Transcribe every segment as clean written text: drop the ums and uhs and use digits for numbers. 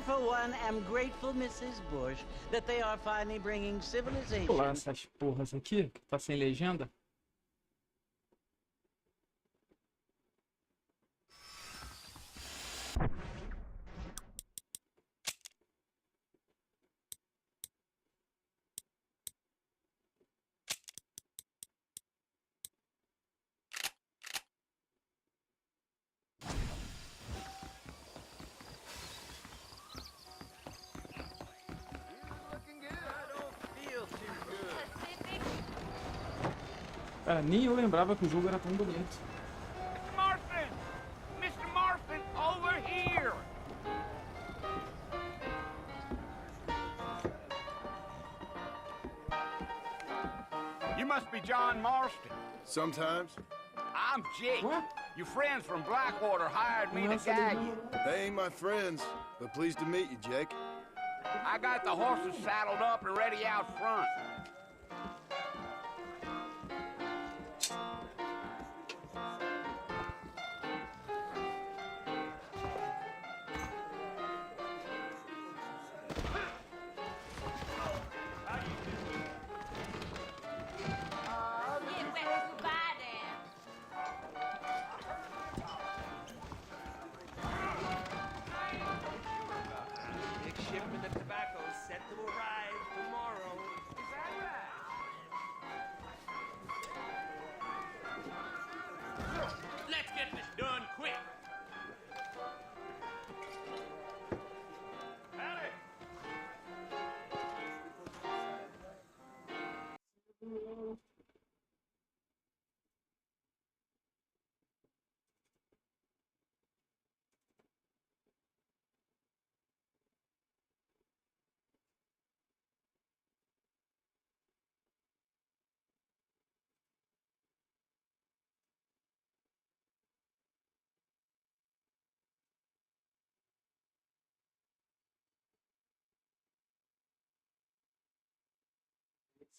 For one, am grateful, Mrs. Bush, that they are finally bringing civilization. Pular essas porras aqui, que tá sem legenda. Cara, nem eu lembrava que o jogo era tão bonito. Mr. Marston! Mr. Marston, over here! You must be John Marston. Sometimes. I'm Jake. What? Your friends from Blackwater hired me to gag you. They ain't my friends, but pleased to meet you, Jake. I got the horses saddled up and ready out front. Shipment of tobacco set to arrive tomorrow. Is that right? Let's get this done quick. Howdy.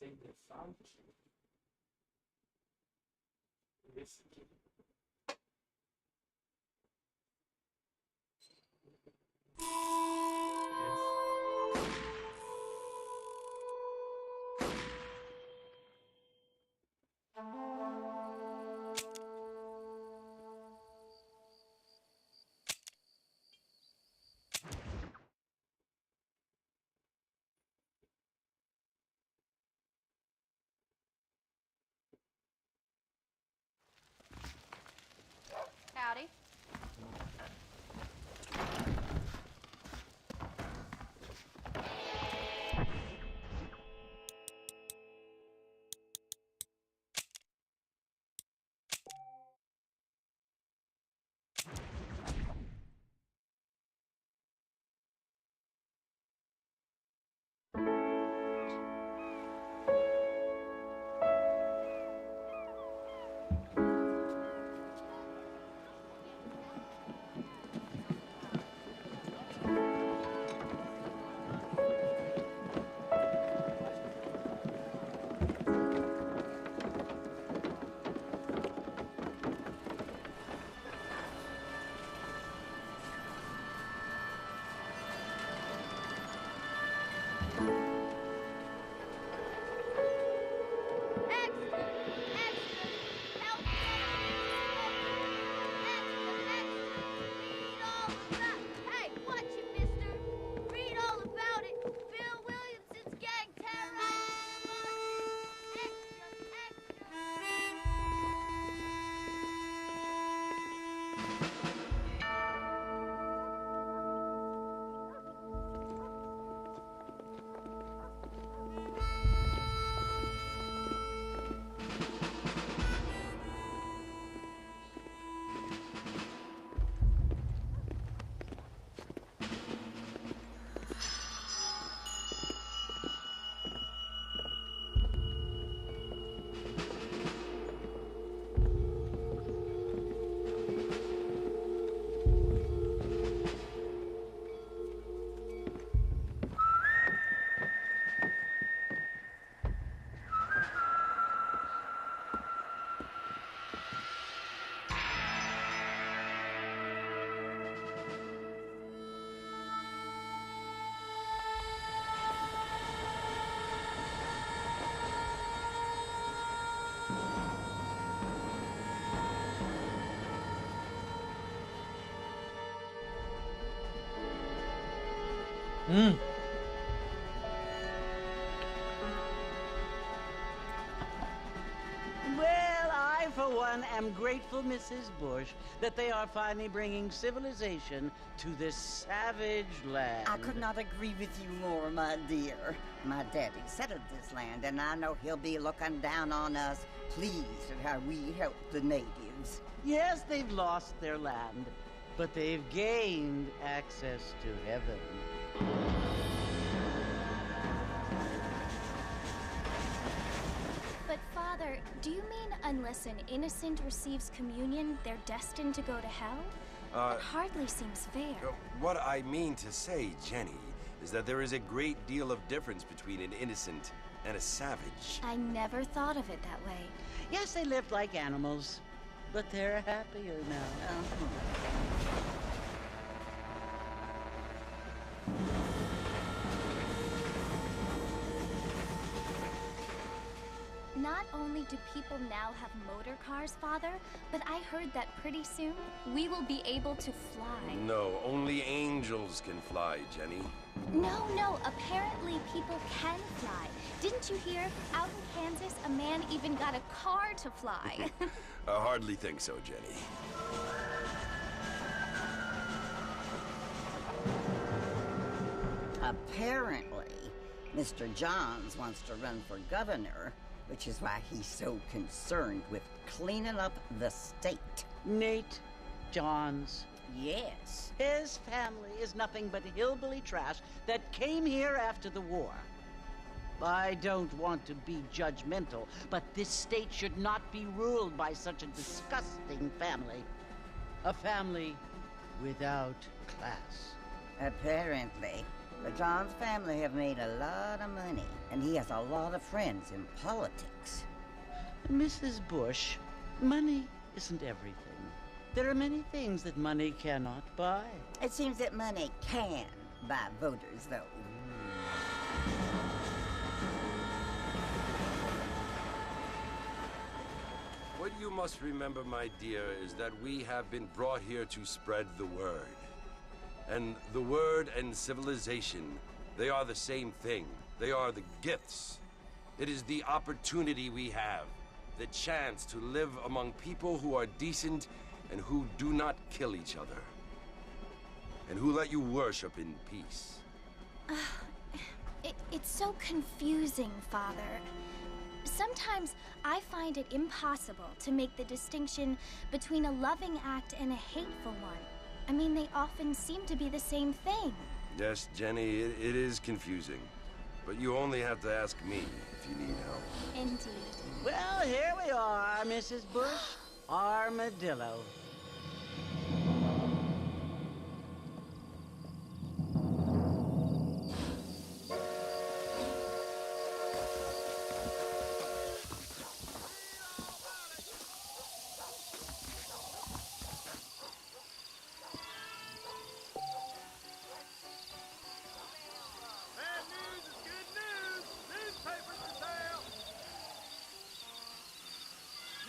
Sempre falo. Esse aqui. Howdy. Hey, watch it, mister. Read all about it. Bill Williamson's gang terrorized Well, I, for one, am grateful, Mrs. Bush, that they are finally bringing civilization to this savage land. I could not agree with you more, my dear. My daddy settled this land, and I know he'll be looking down on us, pleased at how we help the natives. Yes, they've lost their land, but they've gained access to heaven. But, Father, do you mean unless an innocent receives communion, they're destined to go to hell? That hardly seems fair. What I mean to say, Jenny, is that there is a great deal of difference between an innocent and a savage. I never thought of it that way. Yes, they lived like animals, but they're happier now. Not only do people now have motor cars, Father, but I heard that pretty soon we will be able to fly. No, only angels can fly, Jenny. No, apparently people can fly. Didn't you hear? Out in Kansas, a man even got a car to fly. I hardly think so, Jenny. Apparently, Mr. Johns wants to run for governor, which is why he's so concerned with cleaning up the state. Nate Johns. Yes. His family is nothing but hillbilly trash that came here after the war. I don't want to be judgmental, but this state should not be ruled by such a disgusting family. A family without class. Apparently. The Johns family have made a lot of money, and he has a lot of friends in politics. Mrs. Bush, money isn't everything. There are many things that money cannot buy. It seems that money can buy voters, though. What you must remember, my dear, is that we have been brought here to spread the word. And the word and civilization, they are the same thing. They are the gifts. It is the opportunity we have, the chance to live among people who are decent and who do not kill each other, and who let you worship in peace. It's so confusing, Father. Sometimes I find it impossible to make the distinction between a loving act and a hateful one. I mean, they often seem to be the same thing. Yes, Jenny, it is confusing. But you only have to ask me if you need help. Indeed. Well, here we are, Mrs. Bush. Armadillo.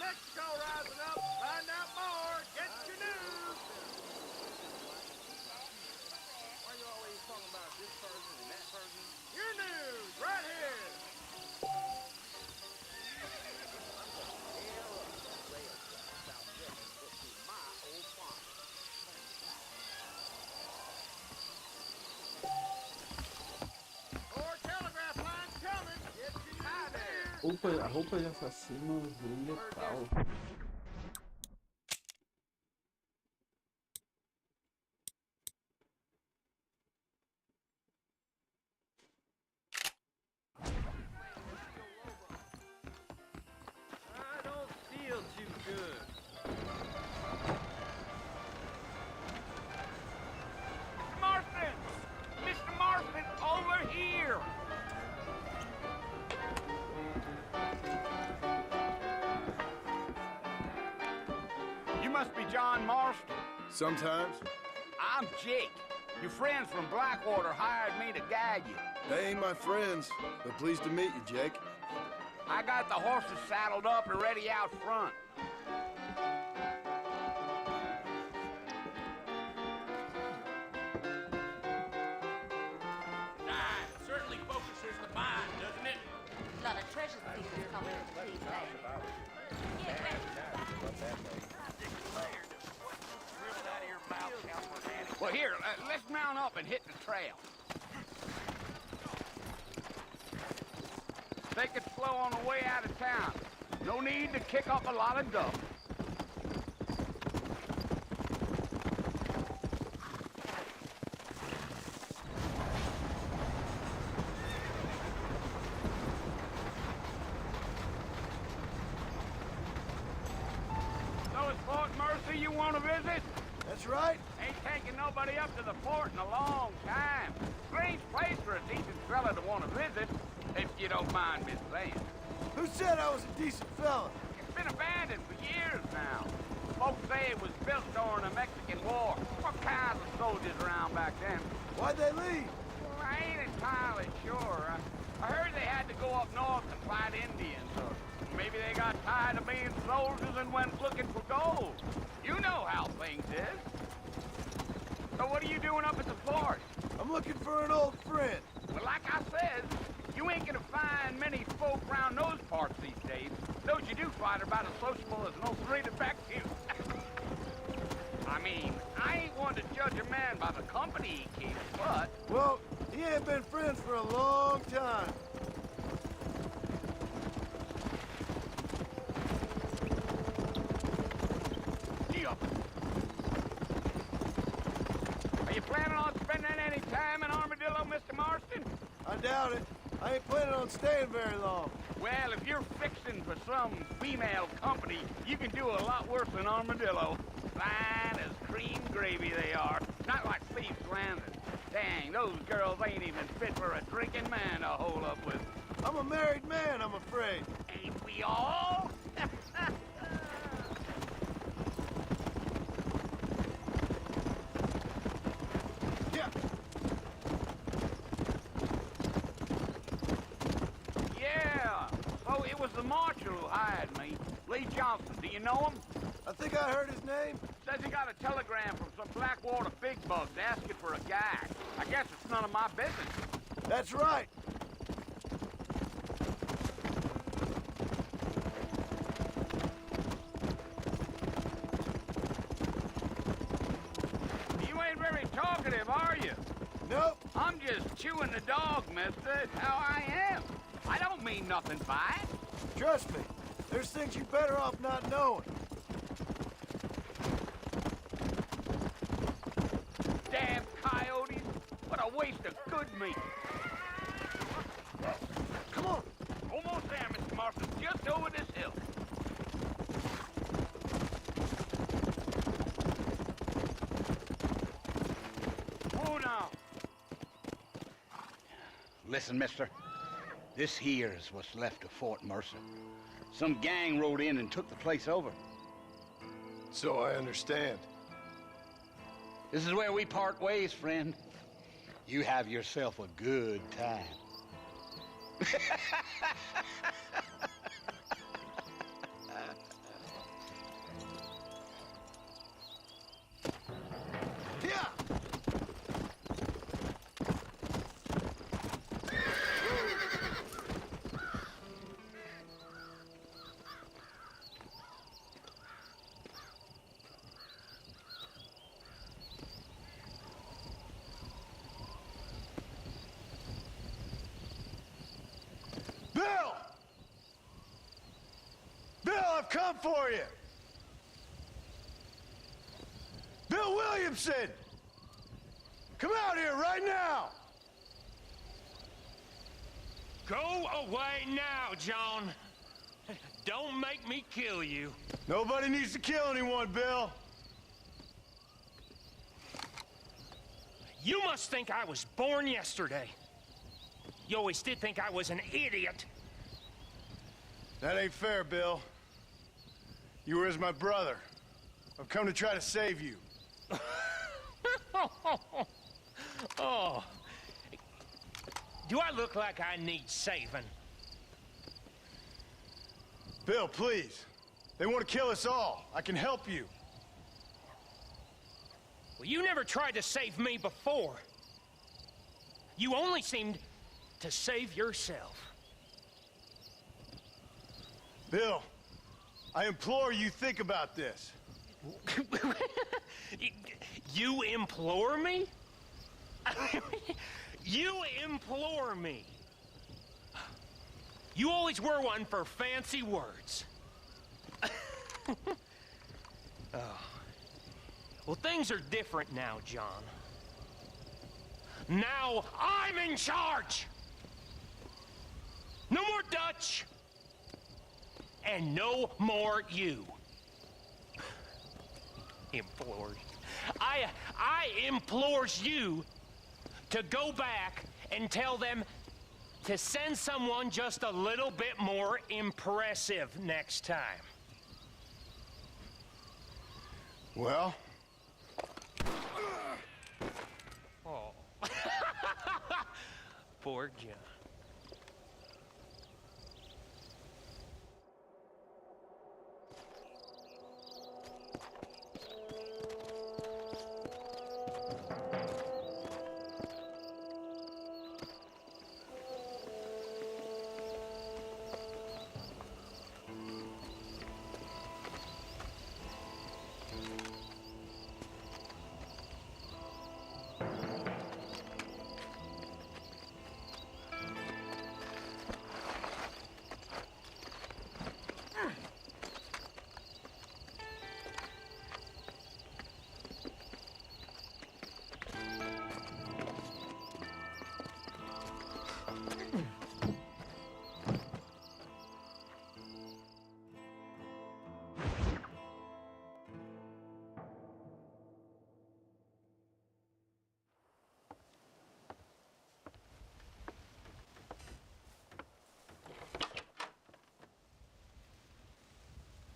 Mexico rising up. Find out more. Get your news. Why are you always talking about this person and that person? Your news, right here. More telegraph lines coming. Get your news there. A roupa de assassino letal. I don't feel too good. Marston! Mr. Marston, over here! You must be John Marston. Sometimes. I'm Jake. Your friends from Blackwater hired me to guide you. They ain't my friends, but pleased to meet you, Jake. I got the horses saddled up and ready out front. Certainly focuses the mind, doesn't it? Lot of treasure seekers coming to please land. Get ready. Well, here, let's mount up and hit the trail. Take it slow on the way out of town. No need to kick up a lot of dust. So it's Fort Mercy you want to visit? That's right. Ain't taking nobody up to the fort in a long time. Strange place for a decent fella to want to visit, if you don't mind me saying. Who said I was a decent fella? It's been abandoned for years now. Folks say it was built during the Mexican War. What kinds of soldiers around back then? Why'd they leave? Well, I ain't entirely sure. I heard they had to go up north and fight Indians, or maybe they got tired of being soldiers and went looking for gold. You know how things is. So what are you doing up at the fort? I'm looking for an old friend. Well, like I said, you ain't gonna find many folk around those parts these days. Those you do find are about as sociable as an old three to back you. I mean, I ain't one to judge a man by the company he keeps, but... Well, he ain't been friends for a long time. Are you planning on spending any time in Armadillo, Mr. Marston? I doubt it. I ain't planning on staying very long. Well, if you're fixing for some female company, you can do a lot worse than Armadillo. Fine as cream gravy they are. Not like Thieves Landing. Dang, those girls ain't even fit for a drinking man to hole up with. I'm a married man, I'm afraid. Ain't we all? Yeah. Yeah. So it was the marshal who hired me. Lee Johnson. Do you know him? I think I heard his name. Says he got a telegram from some Blackwater big bugs asking for a guy. I guess it's none of my business. That's right. You ain't very talkative, are you? Nope. I'm just chewing the dog, mister. It's how I am. I don't mean nothing by it. Trust me. There's things you better off not knowing. Damn coyotes. What a waste of good meat. Come on. Almost there, Mr. Marston. Just over this hill. Hold on. Listen, mister. This here is what's left of Fort Mercer. Some gang rode in and took the place over. So I understand. This is where we part ways, friend. You have yourself a good time. I've come for you! Bill Williamson! Come out here right now! Go away now, John. Don't make me kill you. Nobody needs to kill anyone, Bill. You must think I was born yesterday. You always did think I was an idiot. That ain't fair, Bill. You were as my brother. I've come to try to save you. Oh. Do I look like I need saving? Bill, please. They want to kill us all. I can help you. Well, you never tried to save me before. You only seemed to save yourself. Bill, I implore you think about this. You implore me? You implore me. You always were one for fancy words. Oh. Well, things are different now, John. Now I'm in charge! No more Dutch! And no more you. Implores. I implores you to go back and tell them to send someone just a little bit more impressive next time. Well? Oh. Poor John.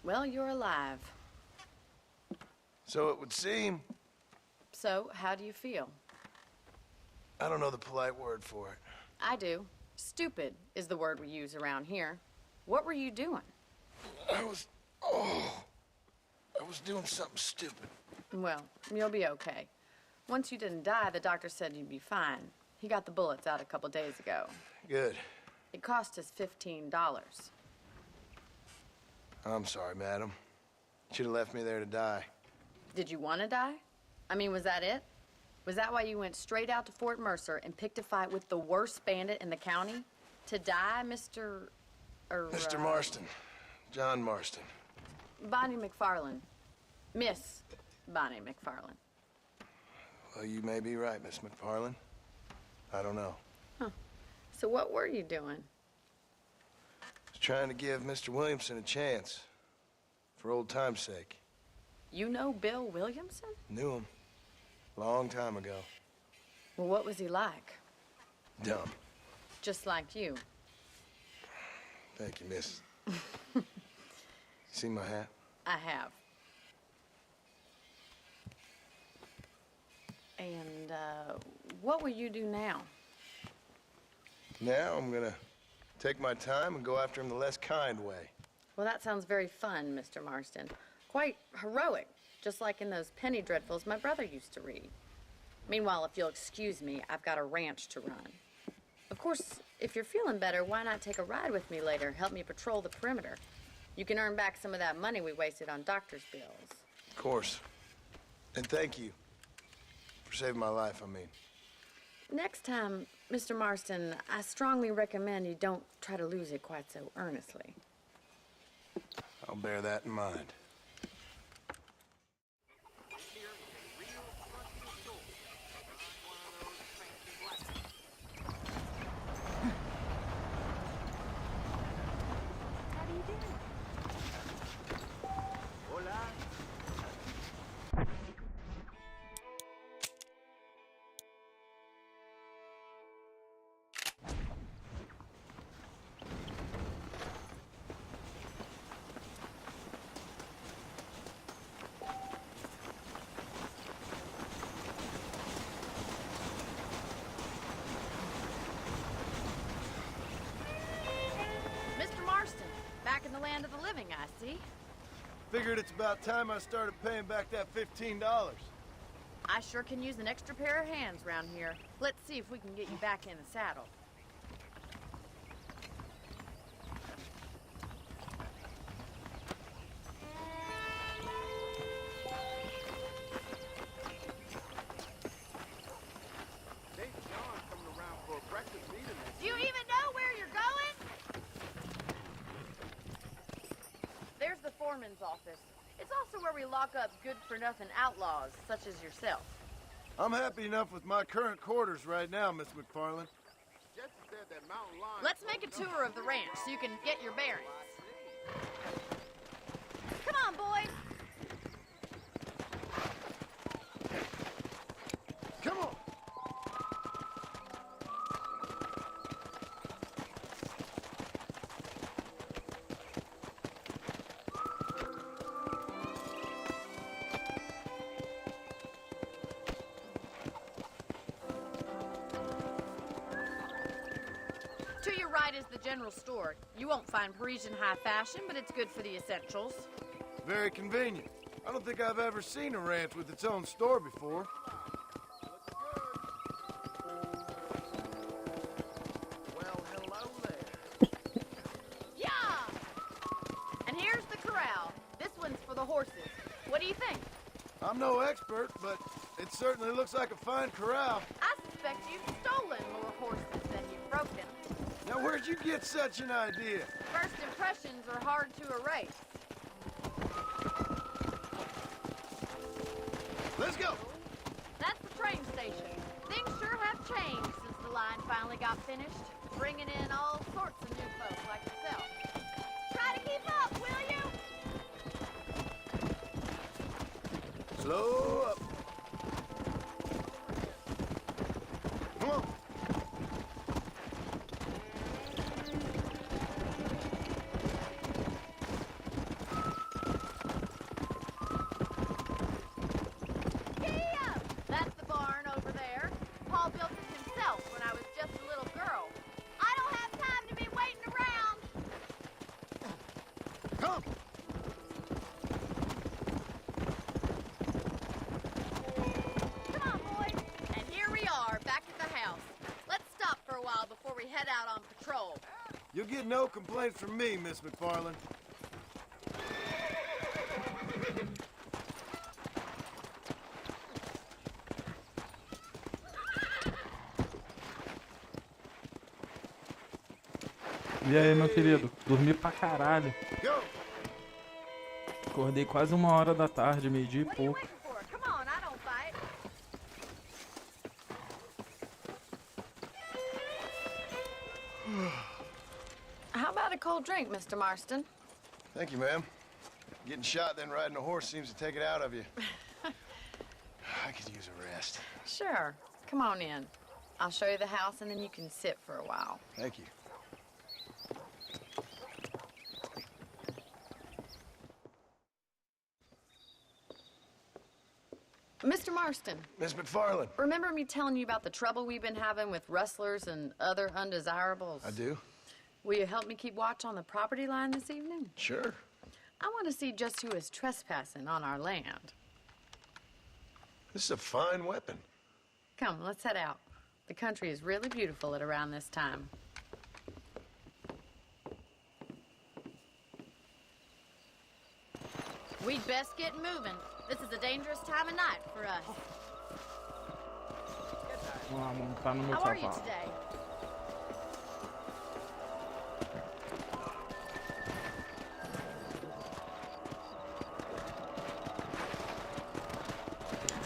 Well, you're alive. So it would seem. So, how do you feel? I don't know the polite word for it. I do. Stupid is the word we use around here. What were you doing? I was doing something stupid. Well, you'll be okay. Once you didn't die, the doctor said you'd be fine. He got the bullets out a couple days ago. Good. It cost us $15. I'm sorry, madam. Should have left me there to die. Did you want to die? I mean, was that it? Was that why you went straight out to Fort Mercer and picked a fight with the worst bandit in the county? To die, Mr. Mr. Marston. John Marston. Bonnie McFarland. Miss Bonnie McFarland. Well, you may be right, Miss McFarland. I don't know. Huh. So what were you doing? I was trying to give Mr. Williamson a chance. For old time's sake. You know Bill Williamson? Knew him. Long time ago. Well, what was he like? Dumb. Just like you. Thank you, miss. See my hat? I have. And, what will you do now? Now I'm gonna take my time and go after him the less kind way. Well, that sounds very fun, Mr. Marston. Quite heroic, just like in those penny dreadfuls my brother used to read. Meanwhile, if you'll excuse me, I've got a ranch to run. Of course, if you're feeling better, why not take a ride with me later? Help me patrol the perimeter. You can earn back some of that money we wasted on doctor's bills. Of course. And thank you. For saving my life, I mean. Next time, Mr. Marston, I strongly recommend you don't try to lose it quite so earnestly. I'll bear that in mind. Back in the land of the living, I see. Figured it's about time I started paying back that $15. I sure can use an extra pair of hands around here. Let's see if we can get you back in the saddle. Do you even know where you're going? There's the foreman's office. It's also where we lock up good-for-nothing outlaws, such as yourself. I'm happy enough with my current quarters right now, Miss McFarland. Let's make a tour of the ranch so you can get your bearings. Come on, boys. Come on! To your right is the general store. You won't find Parisian high fashion, but it's good for the essentials. Very convenient. I don't think I've ever seen a ranch with its own store before. Well, hello there. Yeah! And here's the corral. This one's for the horses. What do you think? I'm no expert, but it certainly looks like a fine corral. I suspect you've stolen more horses than you've broken. Now, where'd you get such an idea? First impressions are hard to erase. Let's go! That's the train station. Things sure have changed since the line finally got finished, bringing in all sorts of new folks like yourself. Try to keep up, will you? Slow up. Come on. Yeah! That's the barn over there. Paul built it himself when I was just a little girl. I don't have time to be waiting around. Come! Come on, boys. And here we are, back at the house. Let's stop for a while before we head out on patrol. You'll get no complaints from me, Miss McFarland. E aí, meu querido? Dormi pra caralho. Go! Acordei quase 1h da tarde, meio-dia e What are you pouco. waiting for? Come on, I don't fight. How about a cold drink, Mr. Marston? Thank you, ma'am. Getting shot then riding a horse seems to take it out of you. I could use a rest. Sure. Come on in. I'll show you the house, and then you can sit for a while. Thank you. Mr. Marston, Miss McFarland. remember me telling you about the trouble we've been having with rustlers and other undesirables? I do? Will you help me keep watch on the property line this evening? Sure. I want to see just who is trespassing on our land. This is a fine weapon. Come, let's head out. The country is really beautiful at around this time. We'd best get moving. This is a dangerous time of night for us. Vamos lá, montar no meu How are you cavalo. today?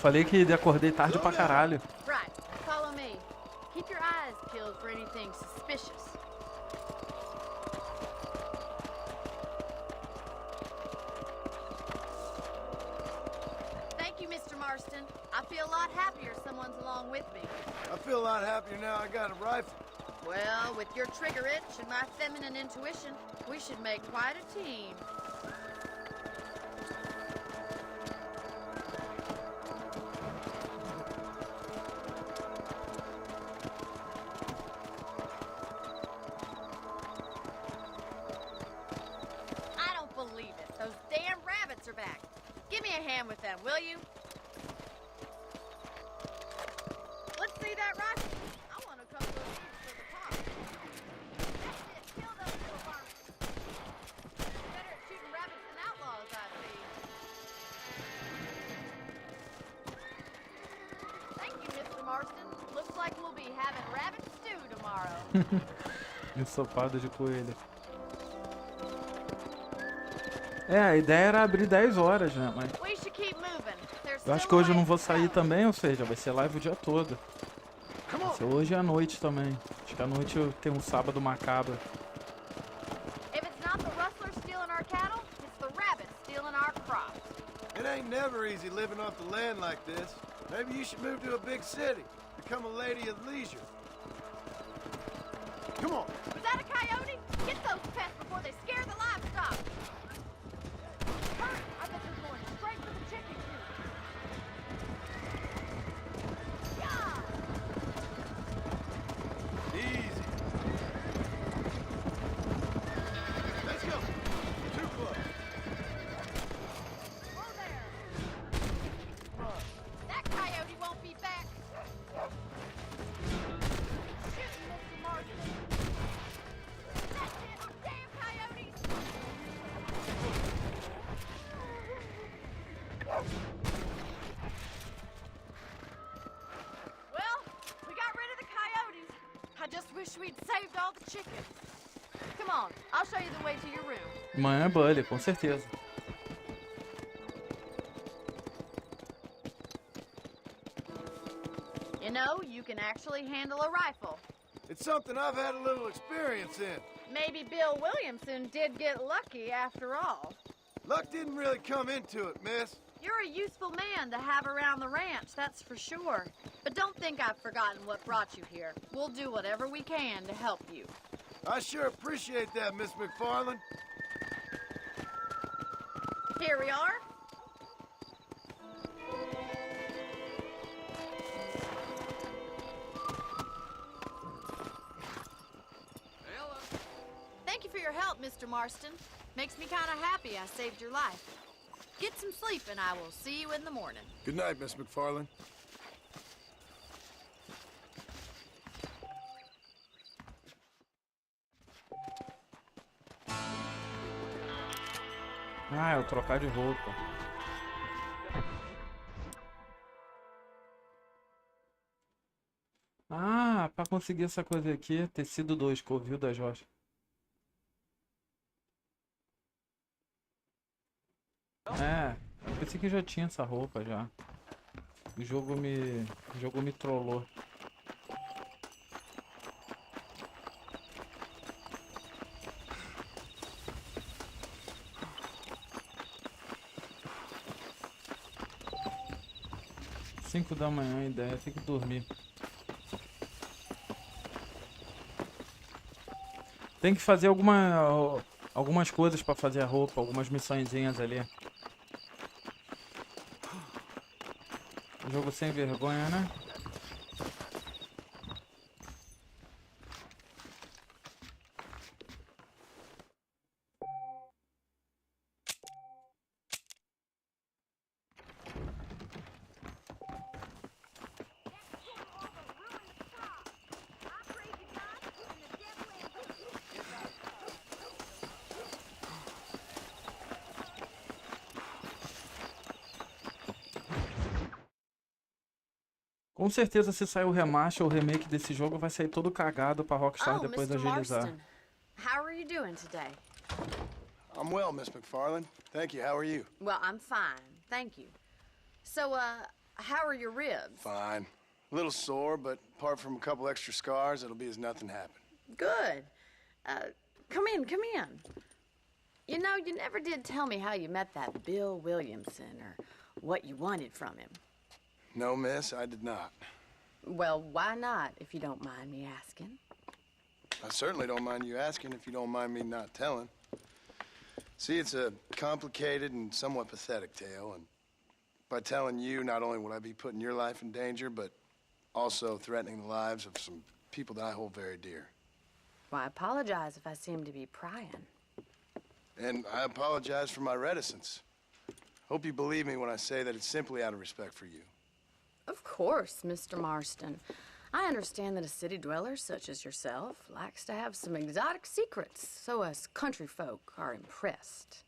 Falei que acordei tarde pra caralho. Right. Follow me. Keep your eyes peeled for anything suspicious. Thank you, Mr. Marston. I feel a lot happier someone's along with me. I feel a lot happier now I got a rifle. Well, with your trigger itch and my feminine intuition, we should make quite a team. I don't believe it. Those damn rabbits are back. Give me a hand with them, will you? Let's see that rifle. I want a couple of these for the pop. That's it. Kill those little monsters. Better at shooting rabbits than outlaws, I see. Thank you, Mr. Marston. Looks like we'll be having rabbit stew tomorrow. Ensopado de coelho. É, a ideia era abrir 10 horas, né? Mas We should keep moving. There's eu acho still que hoje eu a não way vou to sair go. também, ou seja, vai ser live o dia todo. Vai ser hoje e à noite também. Acho que à noite eu tenho um sábado macabro. If it's not the rustlers stealing our cattle, it's the rabbits stealing our crops. It ain't never easy living off the land like this. Maybe you should move to a big city. Become a lady of leisure. Come on. Was that a coyote? Get those pests before they scare the livestock. Hurry! I bet they're going straight for the chicken coop. Yeah! Easy. Let's go. Too close. Whoa there! That coyote won't be back. Shoot, Mr. Marston. That's it! Damn coyotes! Well, we got rid of the coyotes. I just wish we'd saved all the chickens. Come on, I'll show you the way to your room. Amanhã é Bully, com certeza. You know, you can actually handle a rifle. It's something I've had a little experience in. Maybe Bill Williamson did get lucky after all. Luck didn't really come into it, miss. You're a useful man to have around the ranch, that's for sure. But don't think I've forgotten what brought you here. We'll do whatever we can to help you. I sure appreciate that, Miss McFarland. Here we are. Thank you for your help, Mr. Marston. Makes me kind of happy I saved your life. Get some sleep and I will see you in the morning. Good night, Miss McFarland. Ah, eu trocar de roupa. Ah, pra conseguir essa coisa aqui, tecido 2, covil da Jorge. É, eu pensei que já tinha essa roupa já. O jogo me trollou. Cinco da manhã, a ideia, tem que dormir. Tem que fazer algumas coisas pra fazer a roupa, algumas missõezinhas ali. Jogo sem vergonha, né? Com certeza, se sair o remaster ou o remake desse jogo, vai sair todo cagado pra Rockstar depois Mr. agilizar. Marston. How are you doing today? I'm well, Miss McFarland. Thank you. How are you? Well, I'm fine, thank you. So, how are your ribs? Fine. A little sore, but apart from a couple extra scars, it'll be as nothing happened. Good. Come in, come in. You know, you never did tell me how you met that Bill Williamson or what you wanted from him. No, miss, I did not. Well, why not, if you don't mind me asking? I certainly don't mind you asking if you don't mind me not telling. See, it's a complicated and somewhat pathetic tale, and by telling you, not only will I be putting your life in danger, but also threatening the lives of some people that I hold very dear. Well, I apologize if I seem to be prying. And I apologize for my reticence. Hope you believe me when I say that it's simply out of respect for you. Of course, Mr. Marston. I understand that a city dweller such as yourself likes to have some exotic secrets, so us country folk are impressed.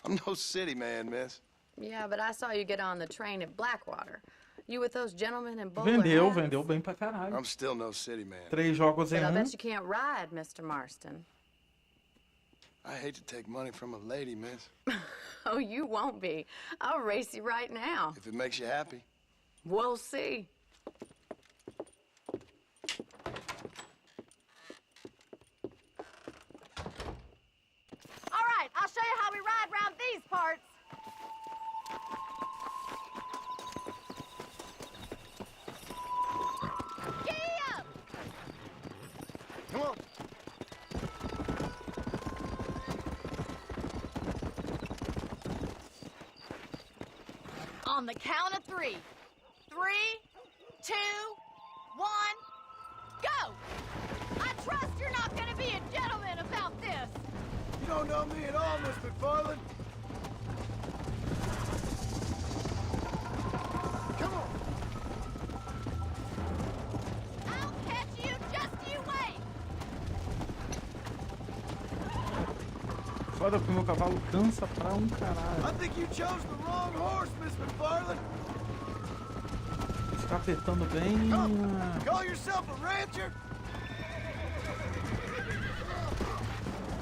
I'm no city man, miss. Yeah, but I saw you get on the train at Blackwater. You with those gentlemen in bowler hats. Vendeu bem pra caralho. I'm still no city man. 3 jogos But em I 1. bet you can't ride, Mr. Marston. I hate to take money from a lady, miss. Oh, you won't be. I'll race you right now. If it makes you happy. We'll see. All right, I'll show you how we ride around these parts. Giddy up! Come on. On the count of 3. 3, 2, 1, go! I trust you're not gonna be a gentleman about this. You don't know me at all, Miss McFarland. Come on. I'll catch you, just you wait. Foda porque o meu cavalo cansa pra um caralho. I think you chose the wrong horse, Miss McFarland. Ficar apertando bem. Call yourself a rancher?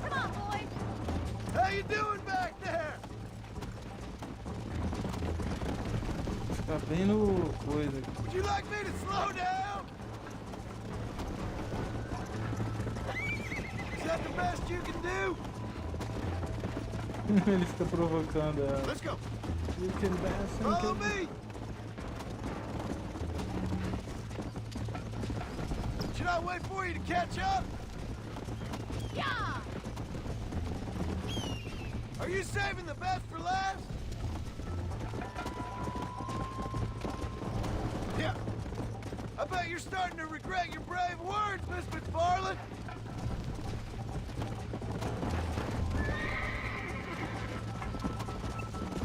Come on, boy. How you doing back there? Ficar bem no coisa. Would you like me to slow down? Is that the best you can do? Ele fica provocando ela. Let's go. You can dance. Follow me. Should I wait for you to catch up? Yeah! Are you saving the best for last? Yeah. I bet you're starting to regret your brave words, Miss McFarland.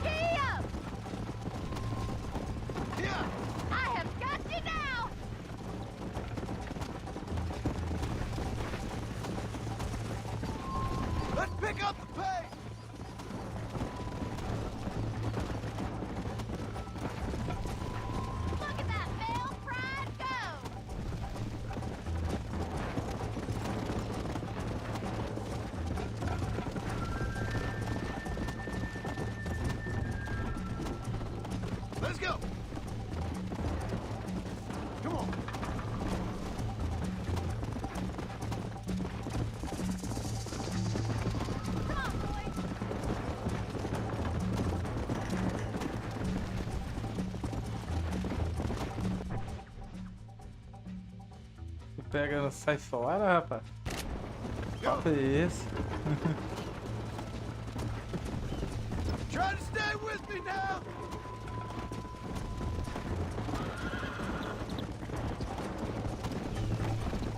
Giddy up! Yeah. I have got you now! Let's pick up the pace. Look at that male pride go! Let's go. Come on. Come on, boy! Tu pega, sai fora, rapaz. Que papo é esse? Try to stay with me now.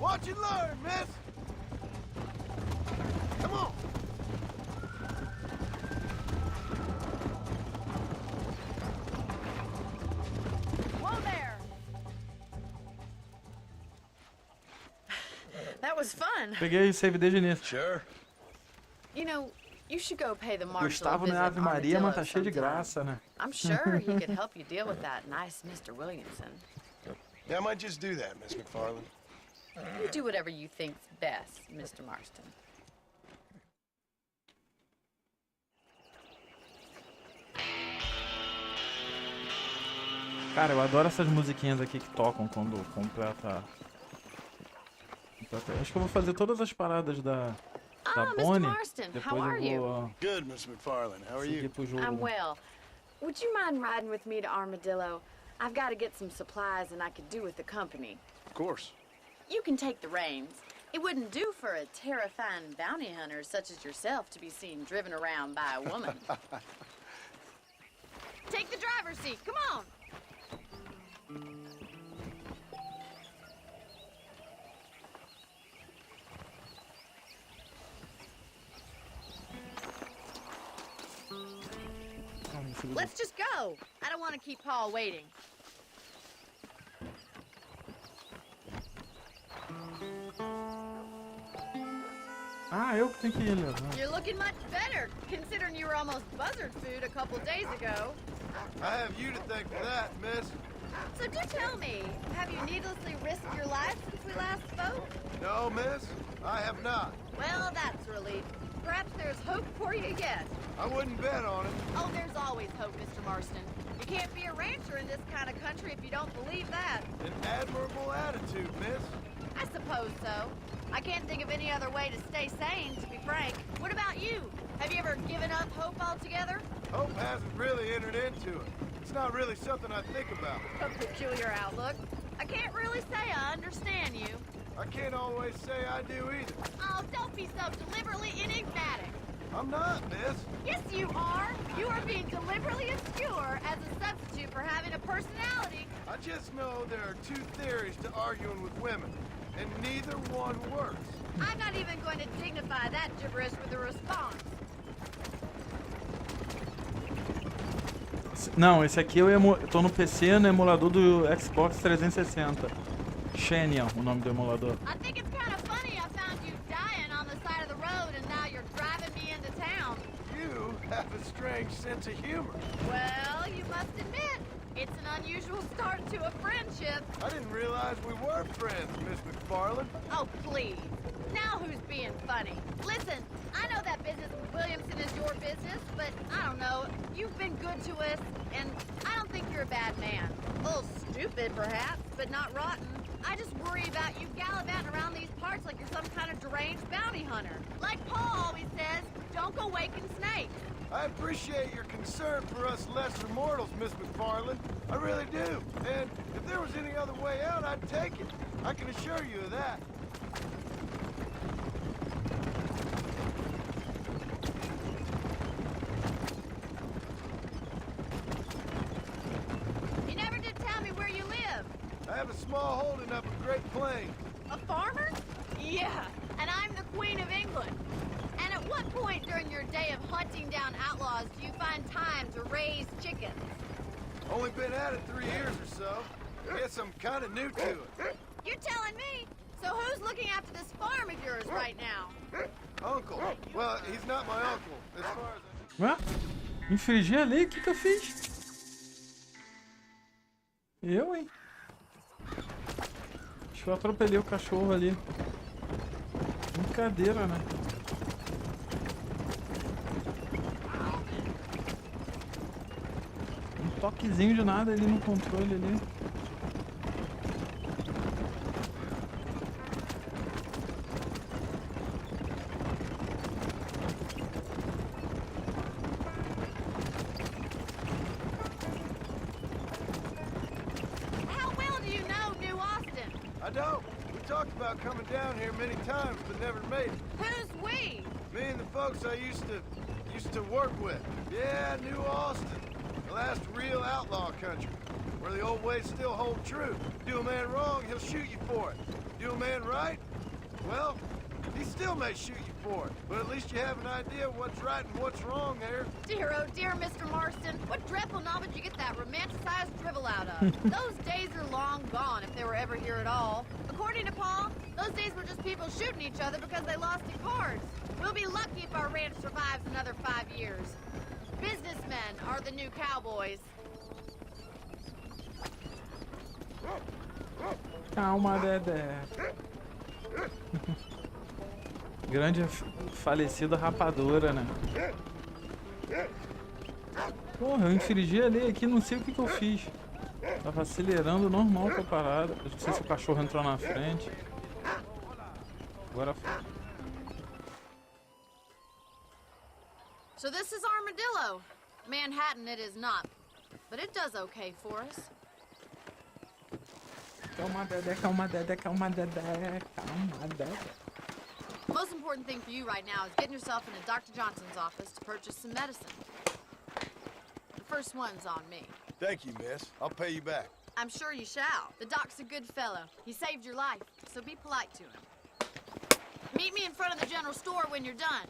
Watch and learn, miss. Come on. Whoa there! That was fun. Peguei o save desde o início. Sure. You know, you should go pay the marshal a Gustavo visit na Ave Maria, Armadillo mas tá cheio de sometime. graça, né? I'm sure he could help you deal with that nice Mr. Williamson. Yeah, I might just do that, Miss McFarland. You do whatever you think's best, Mr. Marston. Cara, eu adoro essas musiquinhas aqui que tocam quando completa. Acho que eu vou fazer todas as paradas da Mr. Bonnie. Marston, Depois how are eu you? vou Good, Miss McFarlane. How are seguir you? pro jogo. I'm well. Would you mind riding with me to Armadillo? I've got to get some supplies and I could do with the company. Of course. You can take the reins. It wouldn't do for a terrifying bounty hunter such as yourself to be seen driven around by a woman. Take the driver's seat. Come on. Let's just go. I don't want to keep Paul waiting. Ah, eu que tenho que ir levar. You're looking much better, considering you were almost buzzard food a couple days ago. I have you to thank for that, miss. So do tell me, have you needlessly risked your life since we last spoke? No, miss, I have not. Well, that's a relief. Perhaps there's hope for you yet. I wouldn't bet on it. Oh, there's always hope, Mr. Marston. You can't be a rancher in this kind of country if you don't believe that. An admirable attitude, miss. I suppose so. I can't think of any other way to stay sane, to be frank. What about you? Have you ever given up hope altogether? Hope hasn't really entered into it. It's not really something I think about. A peculiar outlook. I can't really say I understand you. I can't always say I do either. Oh, don't be so deliberately enigmatic. I'm not, miss. Yes, you are. You are being deliberately obscure as a substitute for having a personality. I just know there are two theories to arguing with women, and neither one works. I'm not even going to dignify that gibberish with a response. Não, esse aqui eu tô no PC, no emulador do Xbox 360. Xenia, o nome do emulador. I think it's kind of funny I found you dying on the side of the road and now you're driving me into town. You have a strange sense of humor. Well, you must admit, it's an unusual start to a friendship. I didn't realize we were friends, Miss McFarlane. Oh, please. Now who's being funny? Listen, I know that business with Williamson is your business, but I don't know. You've been good to us, and I don't think you're a bad man. A little stupid, perhaps, but not rotten. I just worry about you gallivanting around these parts like you're some kind of deranged bounty hunter. Like Paul always says, don't go waking snakes. I appreciate your concern for us lesser mortals, Miss McFarlane. I really do. And if there was any other way out, I'd take it. I can assure you of that. You never did tell me where you live. I have a small holding up at Great Plains. A farmer? Yeah, and I'm the Queen of England. And at what point during your day of hunting down outlaws do you find time to raise chickens? Only been at it 3 years or so. Guess I'm kind of new to it. You're telling me? So who's looking after this farm of yours right now? Uncle. Well, he's not my uncle, as far as I Ué? Infringi a lei? O que eu fiz? Eu, hein? Acho que eu atropelei o cachorro ali. Brincadeira, né? Um toquezinho de nada ali no controle ali. How well do you know New Austin? I don't. We talked about coming down here many times, but never made it. Who's we? Me and the folks I used to work with. Yeah, New Austin. The last real outlaw country. Where the old ways still hold true. Do a man wrong, he'll shoot you for it. Do a man right, well, he still may shoot you for it. But at least you have an idea of what's right and what's wrong there. Dear, oh dear, Mr. Marston. What dreadful novel did you get that romanticized drivel out of? Those days are long gone, if they were ever here at all. According to Paul, those days were just people shooting each other because they lost at cards. We'll be lucky if our ranch survives another 5 years. Businessmen are the new cowboys. Calma, Dedé. Grande falecida rapadura, né? Porra, eu infringi a lei aqui, não sei o que eu fiz. Tava acelerando normal com a parada. Não sei se o cachorro entrou na frente. Agora foi. So this is Armadillo. Manhattan it is not, but it does okay for us. Calma, Dedé, calma, Dedé, calma, Dedé, calma, Dedé. Most important thing for you right now is getting yourself into Dr. Johnson's office to purchase some medicine. The first one's on me. Thank you, miss. I'll pay you back. I'm sure you shall. The doc's a good fellow. He saved your life, so be polite to him. Meet me in front of the general store when you're done.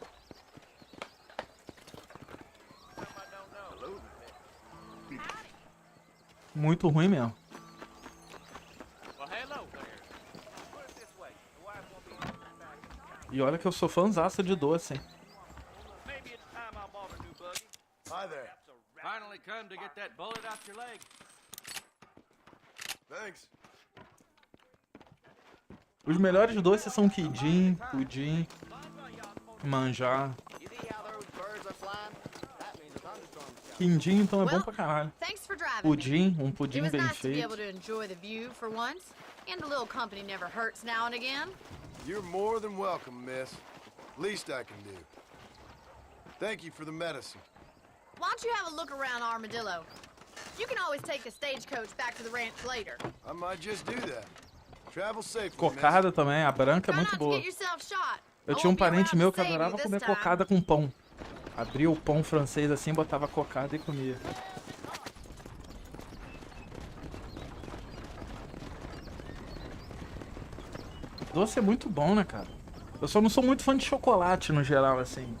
Muito ruim mesmo. E olha que eu sou fãzaço de doce, hein? Hi there. Finally come to get that bullet out your leg. Thanks. Os melhores doces são quindim, pudim, manjar. Quindim então é bom pra caralho. Thanks for driving me. Pudim, um It pudim was bem nice to be able feito. to enjoy the view for once, and a little company never hurts now and again. You're more than welcome, miss. Least I can do. Thank you for the medicine. Why don't you have a look around Armadillo? You can always take a stagecoach back to the ranch later. I might just do that. Travel safely, miss. Cocada também, a branca é Try muito not to boa. get yourself shot. Eu I tinha um won't be parente around meu to que save you adorava this comer time. cocada com pão. Abria o pão francês assim, botava cocada e comia. Doce é muito bom, né, cara? Eu só não sou muito fã de chocolate no geral, assim.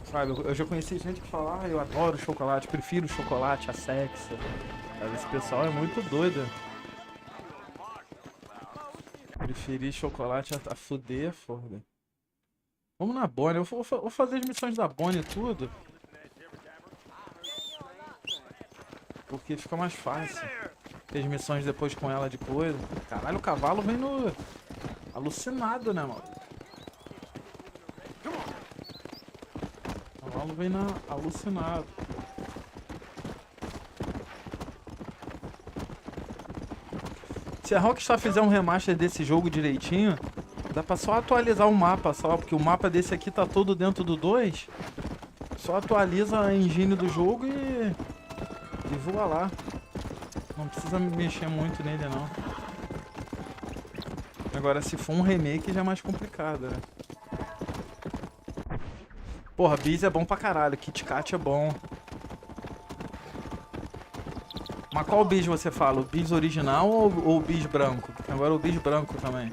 Sabe, eu já conheci gente que fala, ah, eu adoro chocolate, prefiro chocolate a sexo. Sabe, esse pessoal é muito doido. Preferir chocolate a fuder, foda. Vamos na Bonnie, eu vou fazer as missões da Bonnie e tudo. Porque fica mais fácil. Ter as missões depois com ela de coisa. Caralho, o cavalo vem no... alucinado, né, mano? O cavalo vem na... alucinado. Se a Rockstar fizer um remaster desse jogo direitinho, dá pra só atualizar o mapa só, porque o mapa desse aqui tá todo dentro do 2. Só atualiza a engine do jogo e voa lá. Não precisa mexer muito nele, não. Agora, se for um remake, já é mais complicado, né? Porra, bis é bom pra caralho. Kit Kat é bom. Mas qual bis você fala? O bis original ou o bis branco? Porque agora o bis branco também.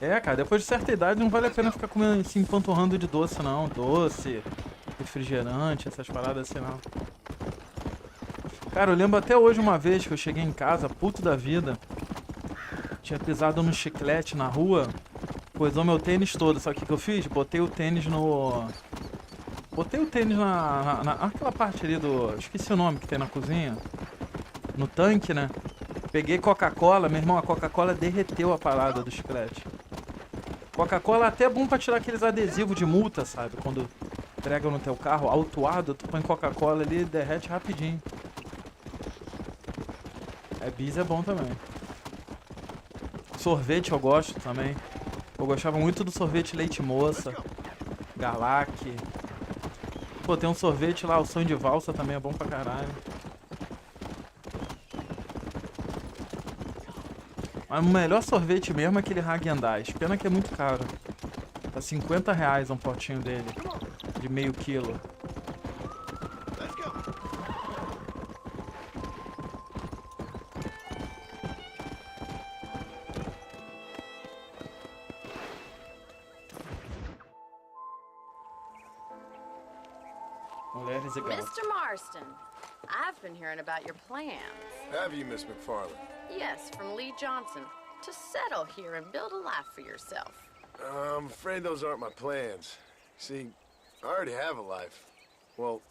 É, cara, depois de certa idade não vale a pena ficar comendo, se empanturrando de doce, não. Doce, refrigerante, essas paradas assim, não. Cara, eu lembro até hoje uma vez que eu cheguei em casa, puto da vida. Tinha pisado no chiclete na rua, coisou meu tênis todo. Sabe o que eu fiz? Botei o tênis no... Botei o tênis naquela parte ali do... Esqueci o nome que tem na cozinha. No tanque, né? Peguei Coca-Cola, meu irmão, a Coca-Cola derreteu a parada do chiclete. Coca-Cola é até bom pra tirar aqueles adesivos de multa, sabe? Quando pregam no teu carro, autuado, tu põe Coca-Cola ali e derrete rapidinho. Bis é bom também. Sorvete eu gosto também. Eu gostava muito do sorvete leite moça, Galac. Pô, tem um sorvete lá, o sonho de valsa também é bom pra caralho. Mas o melhor sorvete mesmo é aquele Häagen-Dazs. Pena que é muito caro. Tá R$50 um potinho dele. De meio quilo. Mulheres e gatos. Mr. Marston, I've been hearing about your plans. Have you, Miss McFarland? Yes, from Lee Johnson. To settle here and build a life for yourself. I'm afraid those aren't my plans. See, I already have a life. Well,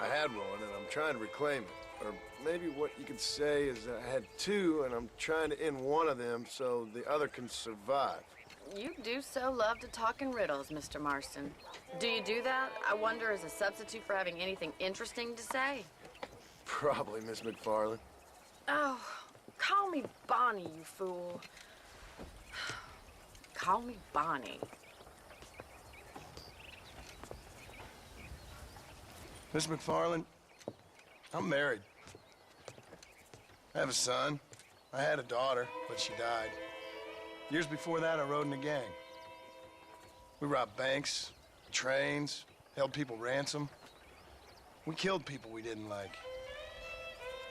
I had one, and I'm trying to reclaim it. Or maybe what you could say is I had two, and I'm trying to end one of them so the other can survive. You do so love to talk in riddles, Mr. Marston. Do you do that, I wonder, as a substitute for having anything interesting to say? Probably, Miss McFarland. Oh, call me Bonnie, you fool. Call me Bonnie. Miss McFarland, I'm married. I have a son. I had a daughter, but she died. Years before that, I rode in a gang. We robbed banks, trains, held people ransom. We killed people we didn't like.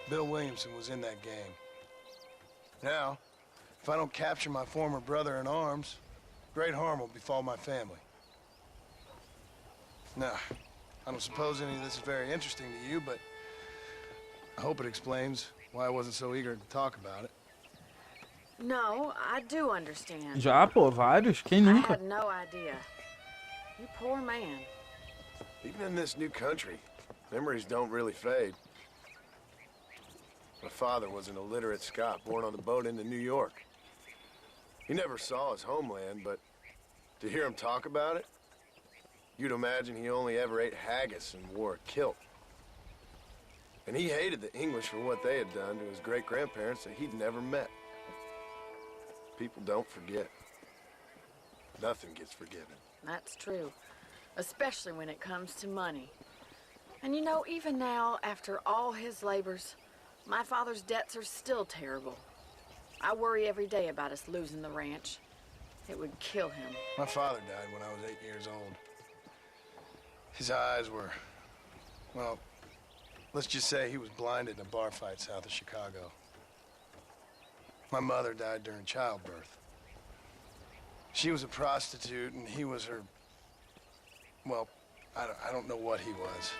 Bill Williamson was in that gang. Now, if I don't capture my former brother in arms, great harm will befall my family. Now, I don't suppose any of this is very interesting to you, but I hope it explains why I wasn't so eager to talk about it. No, I do understand. Já, pô, vários. Quem I nunca? had no idea. You poor man. Even in this new country, memories don't really fade. My father was an illiterate Scot born on the boat into New York. He never saw his homeland, but to hear him talk about it, you'd imagine he only ever ate haggis and wore a kilt. And he hated the English for what they had done to his great-grandparents that he'd never met. People don't forget. Nothing gets forgiven. That's true. Especially when it comes to money. And you know, even now, after all his labors, my father's debts are still terrible. I worry every day about us losing the ranch. It would kill him. My father died when I was 8 years old. His eyes were, well, let's just say he was blinded in a bar fight south of Chicago. My mother died during childbirth. She was a prostitute and he was her, well, I don't know what he was.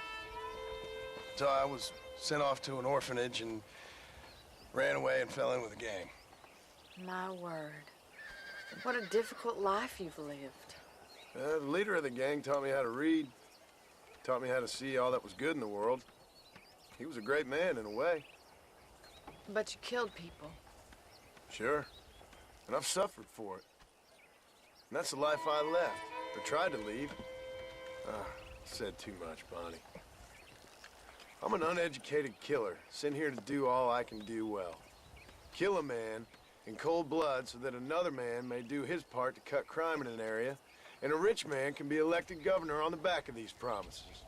So I was sent off to an orphanage and ran away and fell in with a gang. My word. What a difficult life you've lived. The leader of the gang taught me how to read, taught me how to see all that was good in the world. He was a great man in a way. But you killed people. Sure. And I've suffered for it. And that's the life I left, or tried to leave. Said too much, Bonnie. I'm an uneducated killer, sent here to do all I can do well. Kill a man in cold blood so that another man may do his part to cut crime in an area, and a rich man can be elected governor on the back of these promises.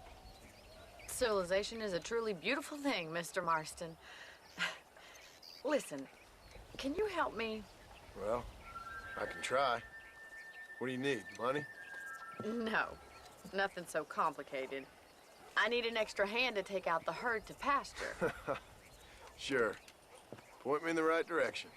Civilization is a truly beautiful thing, Mr. Marston. Listen, can you help me? Well, I can try. What do you need, money? No, nothing so complicated. I need an extra hand to take out the herd to pasture. Sure. Point me in the right direction.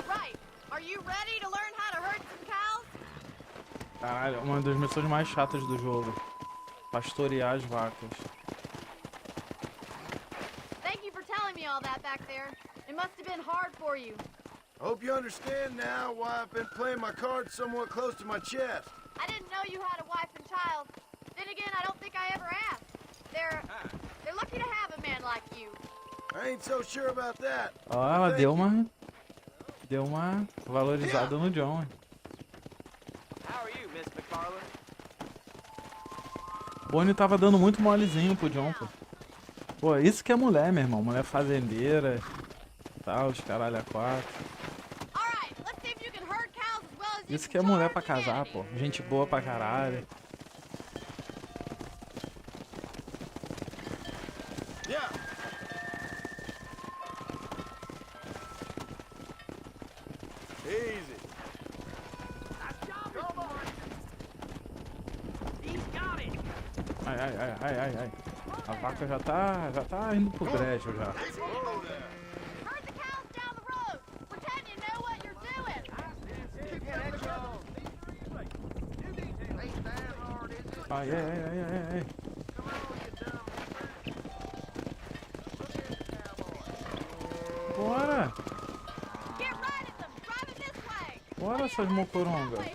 Right. Are you ready to learn how to herd some cows? Caralho, uma das missões mais chatas do jogo. Pastorear as vacas. Thank you for telling me all that back there. It must have been hard for you. I hope you understand now why I've been playing my cards somewhat close to my chest. I didn't know you had a wife and child. Then again, I don't think I ever asked. They're lucky to have a man like you. I ain't so sure about that. Ó, ela deu uma valorizada no John, hein? How are you, Miss McFarland? Bonnie tava dando muito molezinho pro John, pô. Pô, isso que é mulher, meu irmão. Mulher fazendeira, tal, os caralho a quatro. All right, let's see if you can herd cows as well as you Isso que can é mulher charge pra casar, humanity. pô. Gente boa pra caralho. Yeah. Easy. Ai, ai, ai, ai, ai, ai. A vaca já tá indo pro brejo já. Herd the cows down the road. Pretend you know what you're doing. Ai, ai, ai, ai, ai, ai. Bora! Bora, essas mocorongas.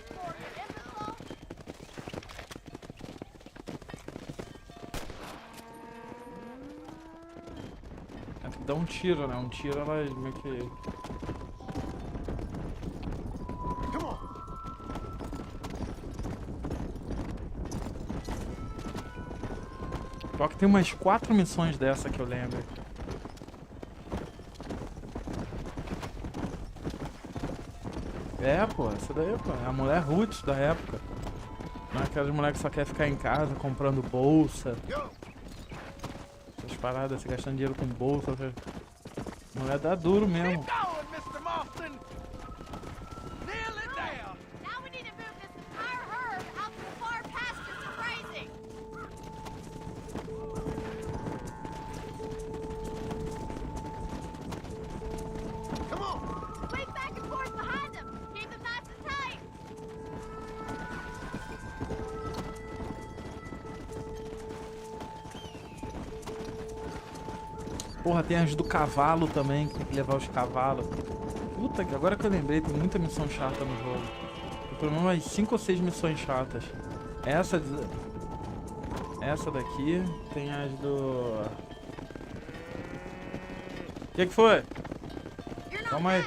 Tem que dar um tiro, né? Um tiro ela meio que... Só que tem umas 4 missões dessa que eu lembro. É, pô, essa daí, pô, é a mulher roots da época. Não é aquelas mulheres que só quer ficar em casa comprando bolsa. Essas paradas, se gastando dinheiro com bolsa. Mulher dá duro mesmo. Porra, tem as do cavalo também, que tem que levar os cavalos. Puta, que agora que eu lembrei, tem muita missão chata no jogo. Tem pelo menos umas 5 ou 6 missões chatas. Essa daqui, tem as do... O que foi? Calma aí.